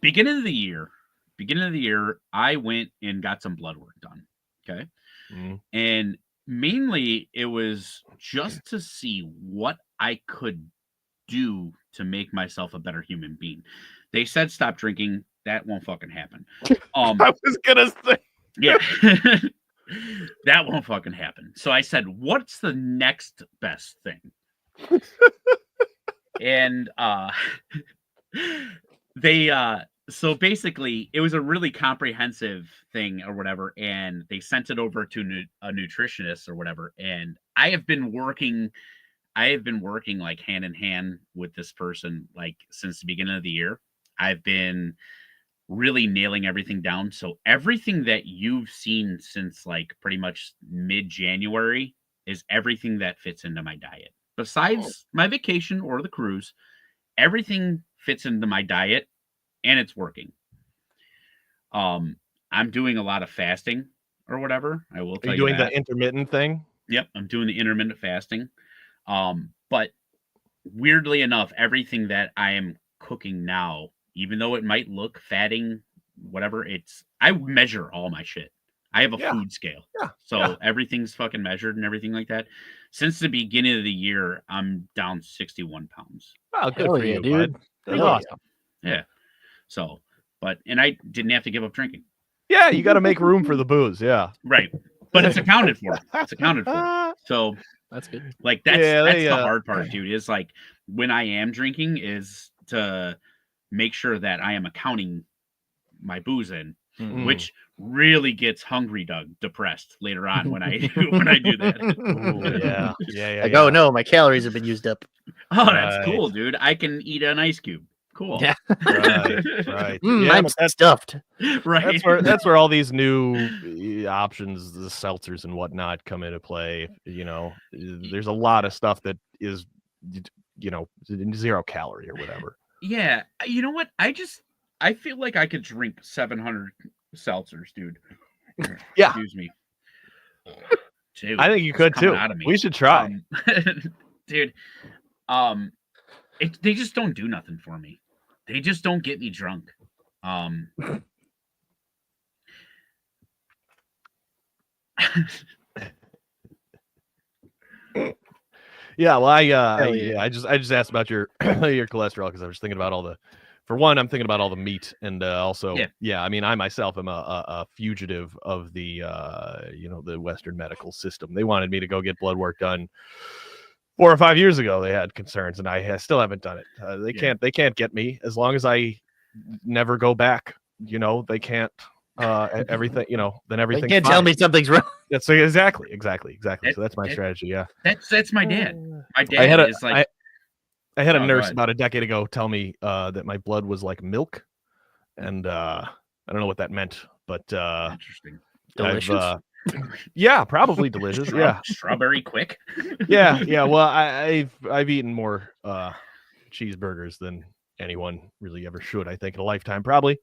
beginning of the year, I went and got some blood work done. Okay. And mainly it was just to see what I could do to make myself a better human being. They said stop drinking. That won't fucking happen. I was gonna say, yeah, that won't fucking happen. So I said, what's the next best thing? And they So basically, it was a really comprehensive thing or whatever, and they sent it over to a nutritionist or whatever. And I have been working like hand in hand with this person like since the beginning of the year. I've been really nailing everything down. So everything that you've seen since like pretty much mid-January is everything that fits into my diet. Besides my vacation or the cruise, everything fits into my diet and it's working. I'm doing a lot of fasting or whatever. I will tell Are you you doing that. the intermittent thing? Yep, I'm doing the intermittent fasting. But weirdly enough, everything that I am cooking now, even though it might look fatting, whatever, I measure all my shit. I have a food scale. Yeah. So everything's fucking measured and everything like that. Since the beginning of the year, I'm down 61 pounds. Oh, good Hell for yeah, you, dude. bud. That's Hell awesome. Yeah. So, and I didn't have to give up drinking. Yeah, you got to make room for the booze. Yeah. Right. But it's accounted for. It's accounted for. So That's good. like that's the hard part, dude. Is like when I am drinking is to make sure that I am accounting my booze in, which really gets hungry, Doug, depressed later on when I when I do that. Ooh, yeah. Like, oh no, my calories have been used up. Oh, that's cool, dude. I can eat an ice cube. Cool. Yeah. Right. Yeah, I'm but that's stuffed. Right. That's where all these new options, the seltzers and whatnot, come into play. You know, there's a lot of stuff that is, you know, 0 calorie or whatever. Yeah. You know what? I feel like I could drink 700 seltzers, dude. Yeah. Excuse me. Dude, I think you could too. We should try. Dude, they just don't do nothing for me. They just don't get me drunk. Yeah, well, I just asked about your your cholesterol because I was thinking about for one, I'm thinking about all the meat, and also, I mean, I myself am a fugitive of the the Western medical system. They wanted me to go get blood work done 4 or 5 years ago. They had concerns, and I still haven't done it. They can't get me as long as I never go back. You know, they can't. Everything, then everything. You can't tell me something's wrong. That's exactly. So that's my strategy. Yeah, that's my dad. My dad is like. I had a nurse about a decade ago tell me that my blood was like milk, and I don't know what that meant, but interesting. Delicious. Yeah, probably delicious. Yeah, strawberry quick. yeah. Well, I've eaten more cheeseburgers than anyone really ever should. I think in a lifetime, probably.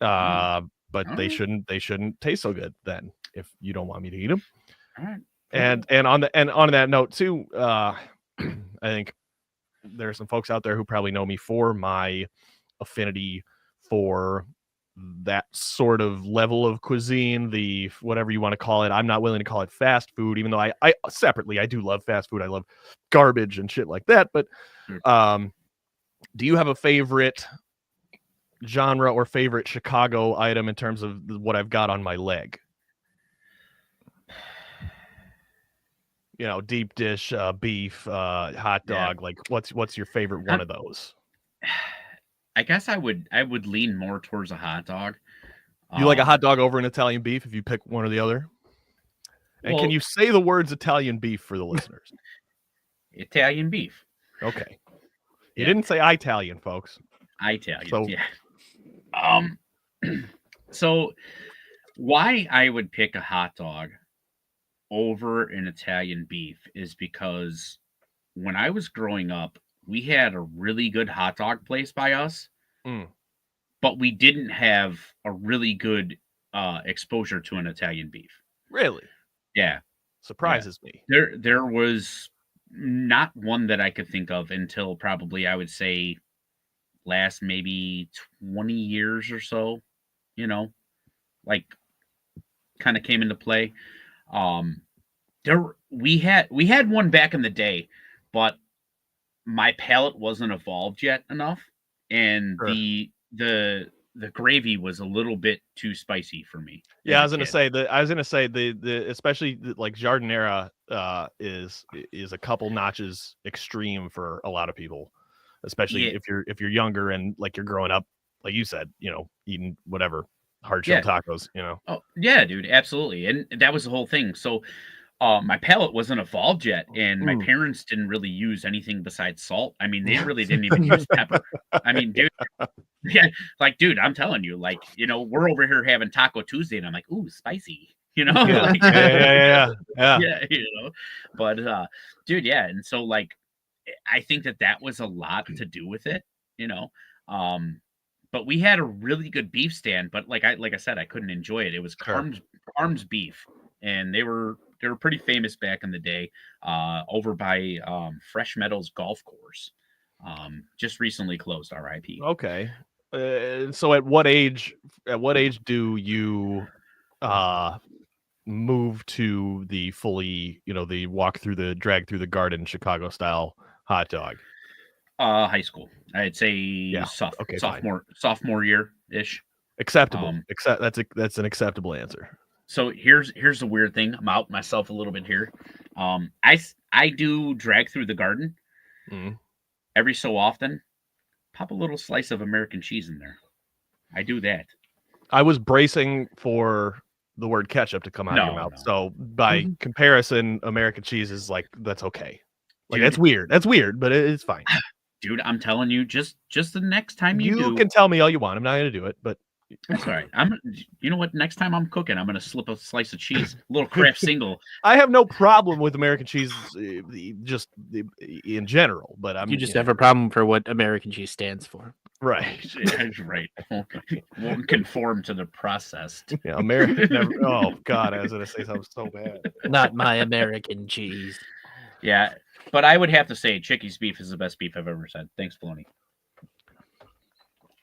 But they shouldn't taste so good then if you don't want me to eat them. All right. And on that note too, I think there are some folks out there who probably know me for my affinity for that sort of level of cuisine, the whatever you want to call it. I'm not willing to call it fast food, even though I separately I do love fast food. I love garbage and shit like that. But do you have a favorite genre or favorite Chicago item in terms of what I've got on my leg? You know, deep dish, beef, hot dog. Like, what's your favorite one of those? I guess I would lean more towards a hot dog. You like a hot dog over an Italian beef if you pick one or the other? And can you say the words Italian beef for the listeners? Italian beef. Okay. You didn't say Italian, folks. Italian, so, yeah. So why I would pick a hot dog over an Italian beef is because when I was growing up, we had a really good hot dog place by us, but we didn't have a really good exposure to an Italian beef. Really? Yeah. Surprises me. There was not one that I could think of until probably I would say last maybe 20 years or so, like kind of came into play. We had one back in the day, but my palate wasn't evolved yet enough, and the gravy was a little bit too spicy for me. Yeah, I was gonna say the especially like Jardinera is a couple notches extreme for a lot of people, especially if you're younger and like you're growing up like you said, eating whatever hard shell tacos, Oh yeah, dude, absolutely. And that was the whole thing. So my palate wasn't evolved yet, and my parents didn't really use anything besides salt. I mean, they really didn't even use pepper. I mean, dude, yeah, like, dude, I'm telling you, like, we're over here having Taco Tuesday, and I'm like, ooh, spicy, Yeah. like, yeah. yeah, But dude, yeah, and so like, I think that was a lot to do with it, But we had a really good beef stand, but like I said, I couldn't enjoy it. It was Carm's beef, and they were pretty famous back in the day, over by Fresh Meadows Golf Course. Just recently closed, RIP. Okay. So at what age do you move to the fully, the drag through the garden Chicago style hot dog? High school, I'd say. Sophomore year ish. Acceptable. That's an acceptable answer. So here's the weird thing. I'm out myself a little bit here. I do drag through the garden every so often. Pop a little slice of American cheese in there. I do that. I was bracing for the word ketchup to come out of your mouth. No. So by comparison, American cheese is like, that's okay. Like, that's weird. That's weird, but it's fine. Dude, I'm telling you, just the next time you can tell me all you want. I'm not going to do it, but that's all right. You know what? Next time I'm cooking, I'm going to slip a slice of cheese, a little Kraft single. I have no problem with American cheese, just in general, but you just have a problem for what American cheese stands for. Right. Right. Won't conform to the processed. Yeah, American. Oh God, I was going to say something so bad. Not my American cheese. Yeah. But I would have to say Chickies beef is the best beef I've ever said. Thanks, Filoni.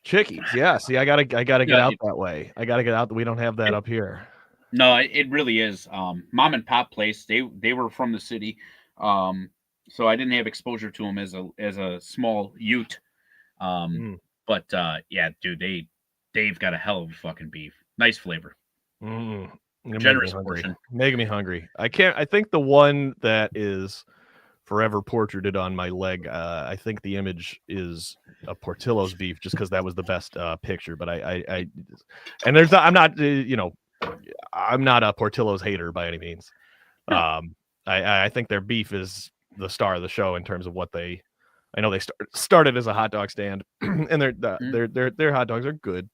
Chickies, yeah. See, I gotta get out that way. I gotta get out. We don't have that up here. No, it really is. Mom and pop place. They were from the city, so I didn't have exposure to them as a small Ute. But yeah, dude, they've got a hell of a fucking beef. Nice flavor. Generous portion. Making me hungry. I think the one that is forever portraited on my leg, I think the image is a Portillo's beef, just because that was the best picture. But I'm not a Portillo's hater by any means. No. I think their beef is the star of the show in terms of what I know they started as a hot dog stand, and their hot dogs are good.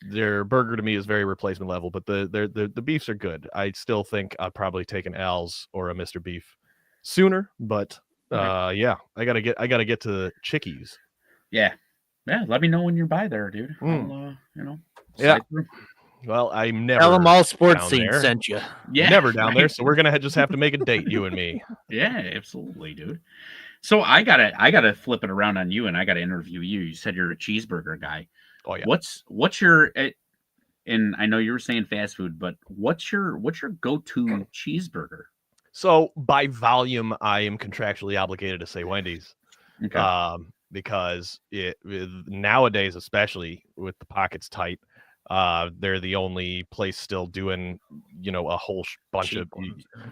Their burger to me is very replacement level, but the beefs are good. I still think I'd probably take an Al's or a Mr. Beef sooner, but yeah, I gotta get to the Chickies. Yeah. Let me know when you're by there, dude. I'll, yeah. Well, I'm never. Tell them all sports scene sent you. Yeah, never down there, so we're gonna just have to make a date, you and me. Yeah, absolutely, dude. So I gotta flip it around on you, and I gotta interview you. You said you're a cheeseburger guy. Oh yeah. What's your? And I know you were saying fast food, but what's your go-to cheeseburger? So by volume, I am contractually obligated to say Wendy's, because nowadays, especially with the pockets tight, they're the only place still doing, a whole bunch cheap of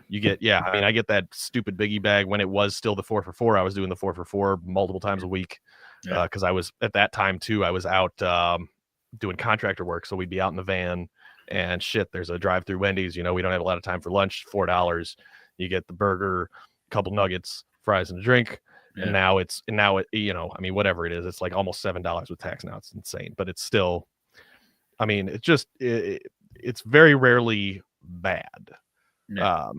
you get. Yeah, I mean, I get that stupid biggie bag when it was still the 4 for $4. I was doing the 4 for $4 multiple times a week, because I was at that time too. I was out doing contractor work, so we'd be out in the van and shit. There's a drive-through Wendy's. We don't have a lot of time for lunch. $4. You get the burger, a couple nuggets, fries, and a drink. Yeah. And now it, I mean, whatever it is, it's like almost $7 with tax now. It's insane, but it's still, I mean, it's very rarely bad. Yeah.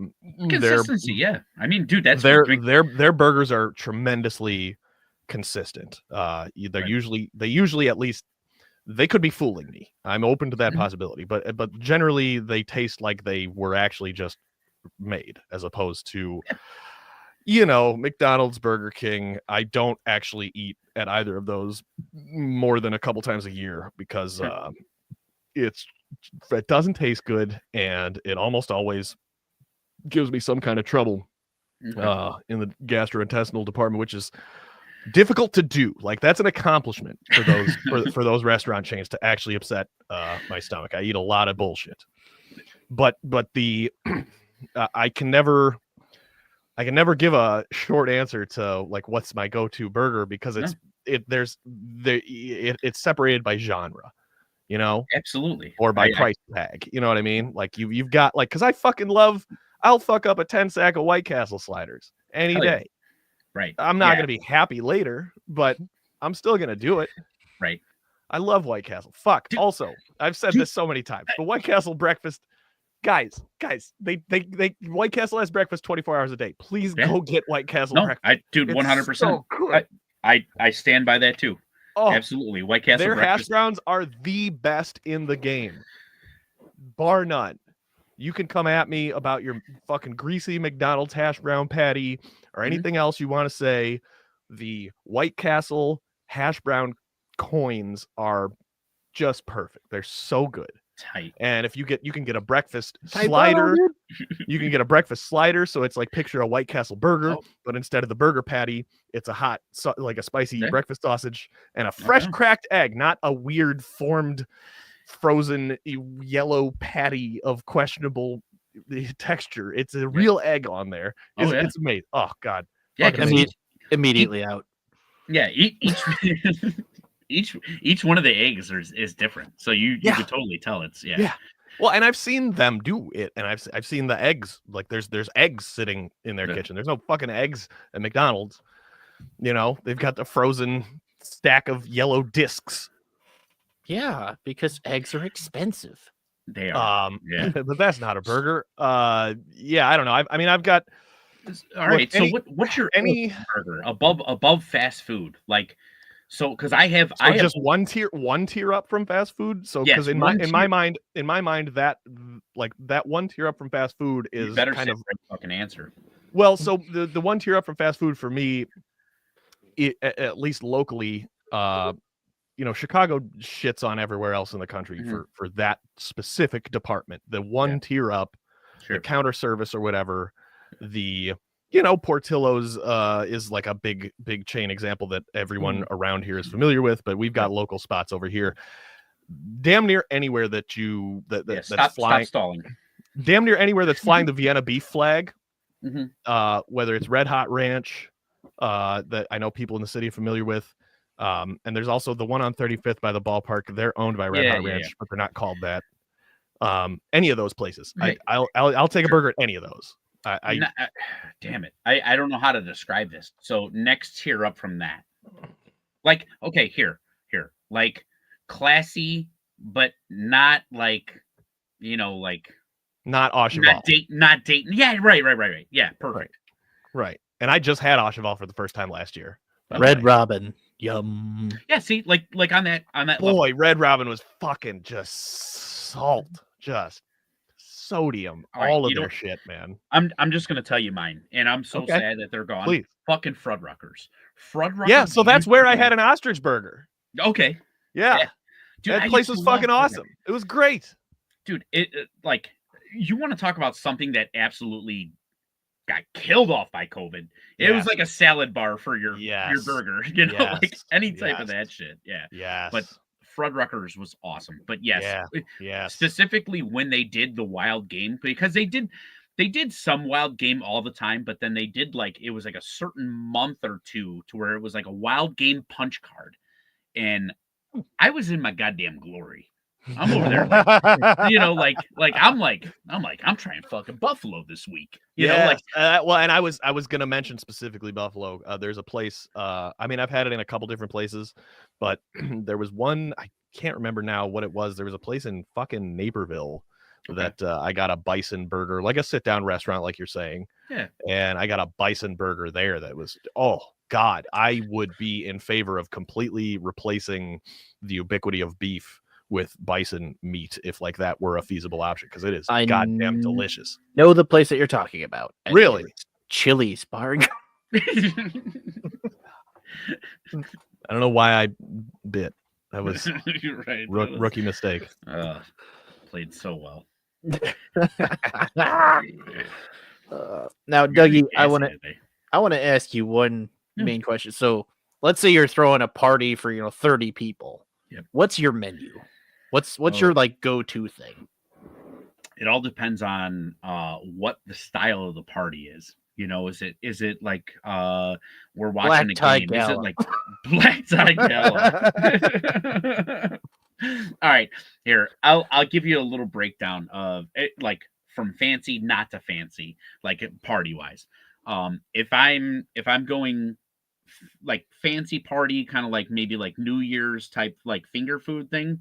Consistency, yeah. I mean, dude, that's their burgers are tremendously consistent. They usually at least, they could be fooling me. I'm open to that possibility, but generally they taste like they were actually just made, as opposed to McDonald's, Burger King. I don't actually eat at either of those more than a couple times a year, because it doesn't taste good, and it almost always gives me some kind of trouble in the gastrointestinal department, which is difficult to do. Like, that's an accomplishment for those for those restaurant chains to actually upset my stomach. I eat a lot of bullshit, but the I can never give a short answer to like what's my go-to burger, because it's separated by genre, you know, Absolutely. or by price tag. You know what I mean? Like you've got like, because I'll fuck up a 10-sack of White Castle sliders any day. Right. I'm not gonna be happy later, but I'm still gonna do it. Right. I love White Castle. Fuck. Dude, also, I've said this so many times, but White Castle breakfast, guys, they White Castle has breakfast 24 hours a day. Please go get White Castle breakfast. Dude, 100%. So good. I stand by that too. Oh, absolutely. White Castle their breakfast. hash browns are the best in the game, bar none. You can come at me about your fucking greasy McDonald's hash brown patty or anything else you want to say. The White Castle hash brown coins are just perfect. They're so good. Tight. And if you can get a breakfast slider. You can get a breakfast slider, so it's like picture a White Castle burger, but instead of the burger patty, it's a hot, like a spicy breakfast sausage and a fresh cracked egg, not a weird formed frozen yellow patty of questionable texture. It's a real egg on there. It's amazing. Oh God. Yeah, immediately out. Yeah, each one of the eggs is different, so you could totally tell it's Well, and I've seen them do it, and I've seen the eggs. Like there's eggs sitting in their kitchen. There's no fucking eggs at McDonald's. You know, they've got the frozen stack of yellow discs. Yeah, because eggs are expensive. They are. But that's not a burger. Yeah, I don't know. I mean, I've got. All right. So what's your burger above fast food? Like, so because I have just one tier up from fast food. So because in my mind that like that one tier up from fast food is kind of fucking answer. Well, so the one tier up from fast food for me, at least locally, you know, Chicago shits on everywhere else in the country for that specific department. The one tier up, the counter service or whatever, you know, Portillo's is like a big chain example that everyone around here is familiar with, but we've got local spots over here. Damn near anywhere that that's flying. Stop stalling. Damn near anywhere that's flying the Vienna beef flag, whether it's Red Hot Ranch, that I know people in the city are familiar with. And there's also the one on 35th by the ballpark. They're owned by Red Hot Ranch, but they're not called that. Any of those places. Right. I'll take a burger at any of those. Damn it. I don't know how to describe this. So next tier up from that. Like, okay, here. Like classy, but not like, you know, like not Oshaval. Not Dayton. Yeah, right. Yeah, perfect. Right. And I just had Oshaval for the first time last year. Red Robin. Yum. Yeah, see, like on that boy, level. Red Robin was fucking just salt. Just sodium, all of their shit, man. I'm just gonna tell you mine, and I'm so sad that they're gone. Please. Fucking Fuddruckers. Yeah, so that's where I had an ostrich burger. Okay. Yeah. Dude, that place was fucking awesome. It was great. Dude, it like you want to talk about something that absolutely got killed off by COVID. It was like a salad bar for your burger, you know, like any type of that shit. Yeah. Yeah. But Fuddruckers was awesome. But yes, specifically when they did the wild game, because they did some wild game all the time, but then they did like it was like a certain month or two to where it was like a wild game punch card, and I was in my goddamn glory. I'm over there, like, you know, like I'm trying fucking Buffalo this week. You know, like well, and I was gonna mention specifically Buffalo. There's a place. I mean, I've had it in a couple different places, but there was one I can't remember now what it was. There was a place in fucking Naperville that I got a bison burger, like a sit down restaurant, like you're saying. Yeah. And I got a bison burger there that was God, I would be in favor of completely replacing the ubiquity of beef with bison meat if like that were a feasible option, because it is goddamn delicious. Know the place that you're talking about. Really? Chili's bar. I don't know why I bit. That was right. Rookie mistake. Played so well. Now, Dougie, I want to ask you one main question. So let's say you're throwing a party for 30 people. Yep. What's your menu? What's your like go-to thing? It all depends on what the style of the party is. You know, is it like we're Black watching a tie game? Is it gala. like black tie gala? All right, here I'll give you a little breakdown of it, like from fancy not to fancy, like party wise. If I'm going like fancy party, kind of like maybe like New Year's type like finger food thing,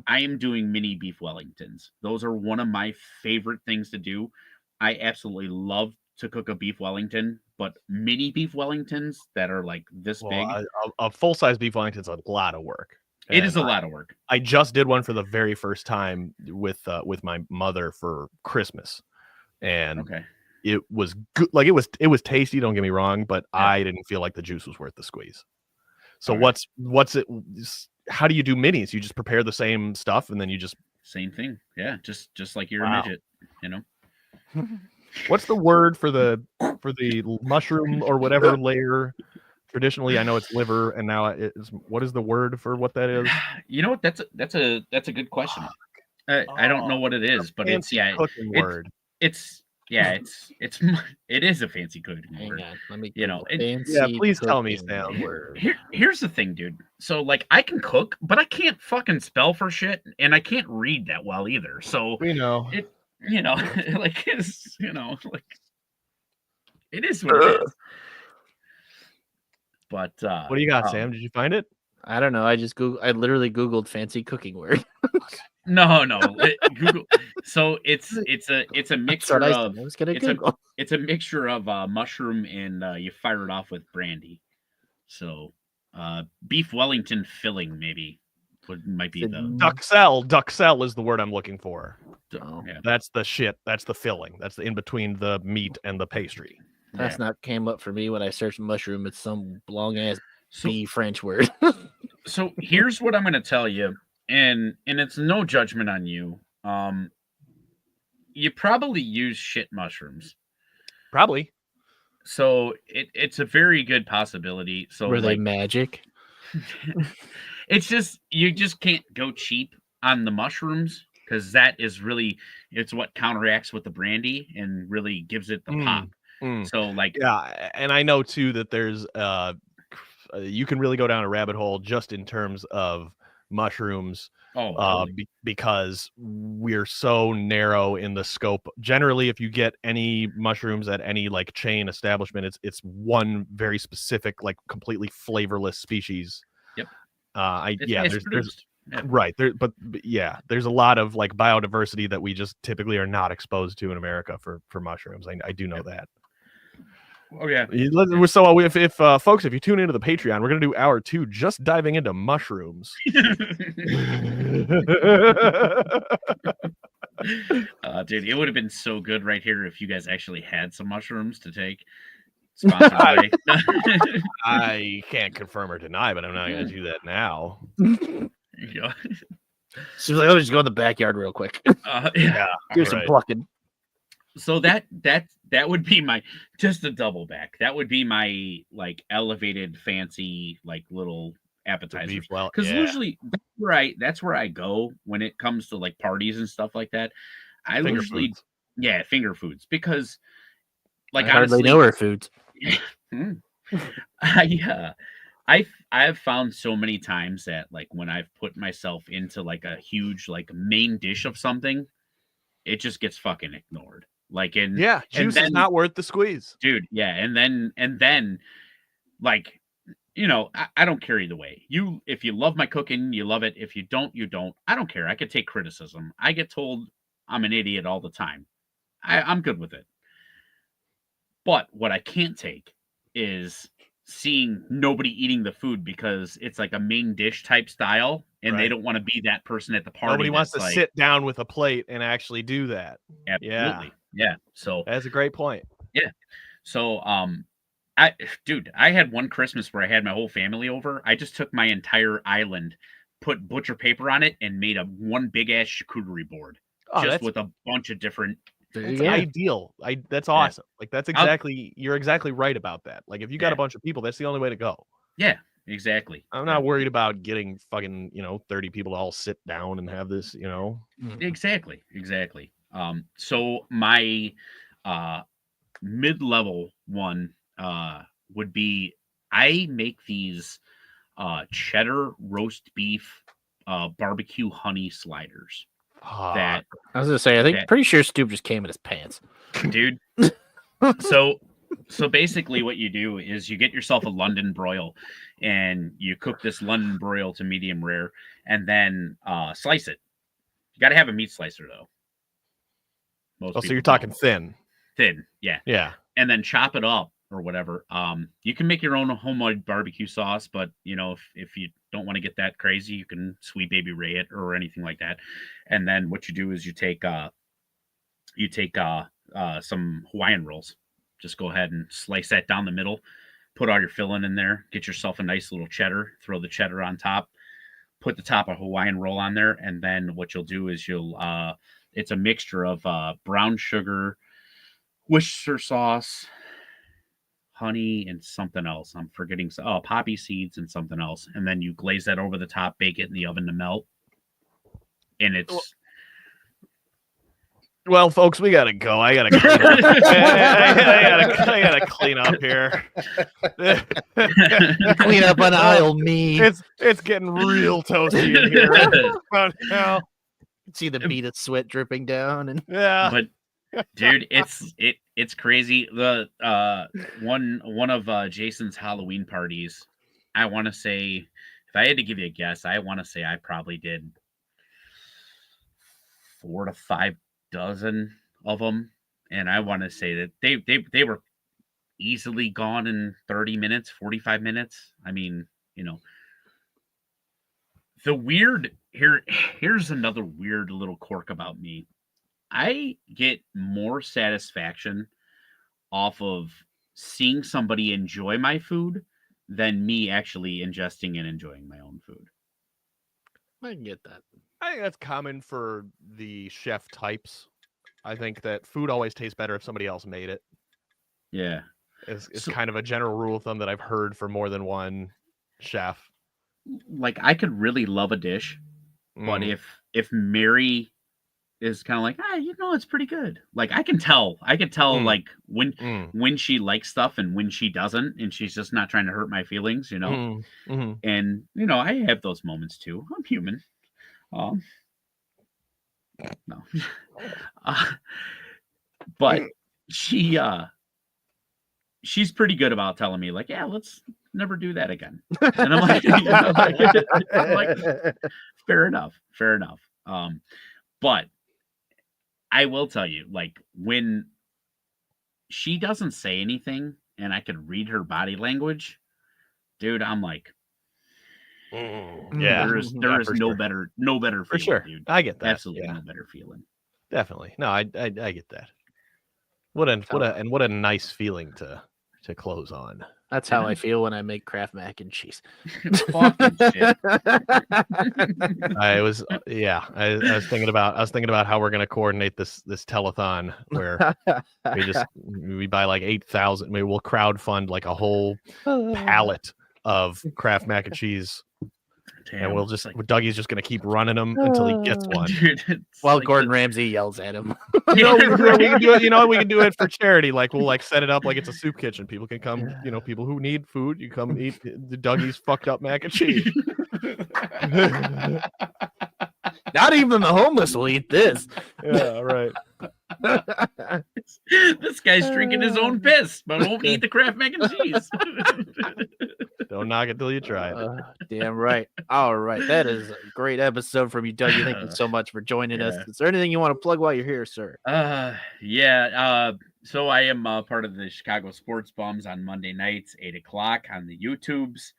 I am doing mini beef Wellingtons. Those are one of my favorite things to do. I absolutely love to cook a beef Wellington, but mini beef Wellingtons that are like this big. A full size beef Wellington's a lot of work. It is a lot of work. I just did one for the very first time with my mother for Christmas, and it was good. Like it was tasty. Don't get me wrong, but I didn't feel like the juice was worth the squeeze. So what's it? How do you do minis? You just prepare the same stuff and then you just same thing. Yeah, just like you're a midget, you know. What's the word for the mushroom or whatever layer? Traditionally, I know it's liver, and now it's what is the word for what that is? You know what? That's a good question. I don't know what it is, but it's word. It is a fancy cooking word. On, let me please tell me, Sam. Here's the thing, dude. So like I can cook, but I can't fucking spell for shit, and I can't read that well either. So we know it. Like it's like it is what it is. But what do you got, Sam? Did you find it? I don't know. I literally Googled fancy cooking word. No. Google. So it's a mixture of it's a mixture of mushroom and you fire it off with brandy. So beef Wellington filling maybe might be the duxelle. Duxelle is the word I'm looking for. Yeah. That's the shit. That's the filling. That's the in between the meat and the pastry. That's not came up for me when I searched mushroom. It's some long ass B French word. So here's what I'm going to tell you, and it's no judgment on you. You probably use shit mushrooms. Probably. So it's a very good possibility. So were they magic? It's just you just can't go cheap on the mushrooms because that is really it's what counteracts with the brandy and really gives it the pop. So like and I know too that there's you can really go down a rabbit hole just in terms of mushrooms because we're so narrow in the scope. Generally, if you get any mushrooms at any like chain establishment, it's one very specific, like completely flavorless species. Yep. There's right there, but there's a lot of like biodiversity that we just typically are not exposed to in America for mushrooms. I do know that. Oh yeah. So if folks, if you tune into the Patreon, we're gonna do hour 2 just diving into mushrooms. Dude, it would have been so good right here if you guys actually had some mushrooms to take. Sponsored by. I can't confirm or deny, but I'm not gonna do that now. Yeah. She was like, "Let me just go in the backyard real quick." Do some plucking. So that would be my just a double back. That would be my like elevated fancy like little appetizers. Because usually that's where I go when it comes to like parties and stuff like that. Finger foods because like I hardly know her foods. I have found so many times that like when I've put myself into like a huge like main dish of something, it just gets fucking ignored. Like juice is not worth the squeeze, dude. Yeah, and then like I don't care either way. If you love my cooking, you love it. If you don't, you don't. I don't care. I could take criticism. I get told I'm an idiot all the time. I'm good with it. But what I can't take is seeing nobody eating the food because it's like a main dish type style and they don't want to be that person at the party. Nobody wants to sit down with a plate and actually do that. Absolutely. Yeah. So that's a great point. Yeah. So I had one Christmas where I had my whole family over. I just took my entire island, put butcher paper on it, and made one big ass charcuterie board. With a bunch of different. That's ideal. That's awesome. Like that's exactly you're exactly right about that. Like if you got a bunch of people, that's the only way to go. Yeah, exactly. I'm not worried about getting fucking 30 people to all sit down and have this. Exactly. So my mid-level one would be I make these cheddar roast beef barbecue honey sliders. That I was gonna say, I think pretty sure Stoop just came in his pants, dude. So basically, what you do is you get yourself a London broil, and you cook this London broil to medium rare, and then slice it. You got to have a meat slicer though. So you're talking thin, yeah, yeah, and then chop it up or whatever. You can make your own homemade barbecue sauce, but you know if you don't want to get that crazy, you can Sweet Baby Ray it or anything like that. And then what you do is you take some Hawaiian rolls. Just go ahead and slice that down the middle. Put all your filling in there. Get yourself a nice little cheddar. Throw the cheddar on top. Put the top of Hawaiian roll on there, and then what you'll do is it's a mixture of brown sugar, Worcestershire sauce, honey, and something else. I'm forgetting. Poppy seeds and something else. And then you glaze that over the top, bake it in the oven to melt. And it's... Well, folks, we gotta go. I gotta clean up. I gotta clean up here. Clean up on aisle me. It's getting real toasty in here. See the bead of sweat dripping down, and but dude, it's crazy. The one of Jason's Halloween parties, I want to say, if I had to give you a guess, I want to say I probably did 4 to 5 dozen of them, and I want to say that they were easily gone in 30 minutes, 45 minutes. I mean, you know, the weird here's another weird little quirk about me. I get more satisfaction off of seeing somebody enjoy my food than me actually ingesting and enjoying my own food. I can get that. I think that's common for the chef types. I think that food always tastes better if somebody else made it. Yeah. It's kind of a general rule of thumb that I've heard for more than one chef. Like, I could really love a dish, but if Mary is kind of like, it's pretty good. Like, I can tell like when she likes stuff and when she doesn't, and she's just not trying to hurt my feelings, you know? And, I have those moments too. I'm human. No. But she's pretty good about telling me, like, yeah, let's never do that again. And I'm like, fair enough. But I will tell you, like, when she doesn't say anything and I can read her body language, dude, I'm like, yeah, there is no better feeling, for sure, dude. I get that. Absolutely no better feeling. Definitely. No, I get that. What a nice feeling to close on. That's how I feel when I make Kraft mac and cheese. Fucking shit. I was thinking about how we're gonna coordinate this telethon where we buy like 8,000. Maybe we'll crowdfund like a whole pallet of Kraft mac and cheese. Damn, and we'll just Dougie's just gonna keep running them until he gets one. Dude, while like Gordon Ramsay yells at him. We can do it. We can do it for charity. Like we'll set it up like it's a soup kitchen. People can come. People who need food, you come eat the Dougie's fucked up mac and cheese. Not even the homeless will eat this. Yeah, right. This guy's drinking his own piss, but won't eat the Kraft mac and cheese. Don't knock it till you try it. Damn right. All right. That is a great episode from you, Dougie. Thank you so much for joining us. Is there anything you want to plug while you're here, sir? So I am part of the Chicago Sports Bums on Monday nights, 8:00 on the YouTubes.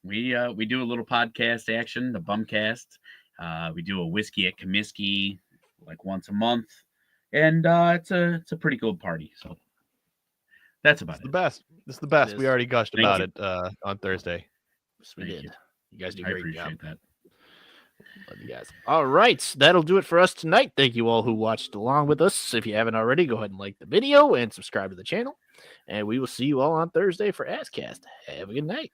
We do a little podcast action, the Bumcast. We do a Whiskey at Comiskey like once a month, and it's a pretty good party. So that's about it. It's the best. We already gushed about you. it on Thursday. Yes, we did. You guys do a great job. That. Love you guys. All right. That'll do it for us tonight. Thank you all who watched along with us. If you haven't already, go ahead and like the video and subscribe to the channel. And we will see you all on Thursday for AskCast. Have a good night.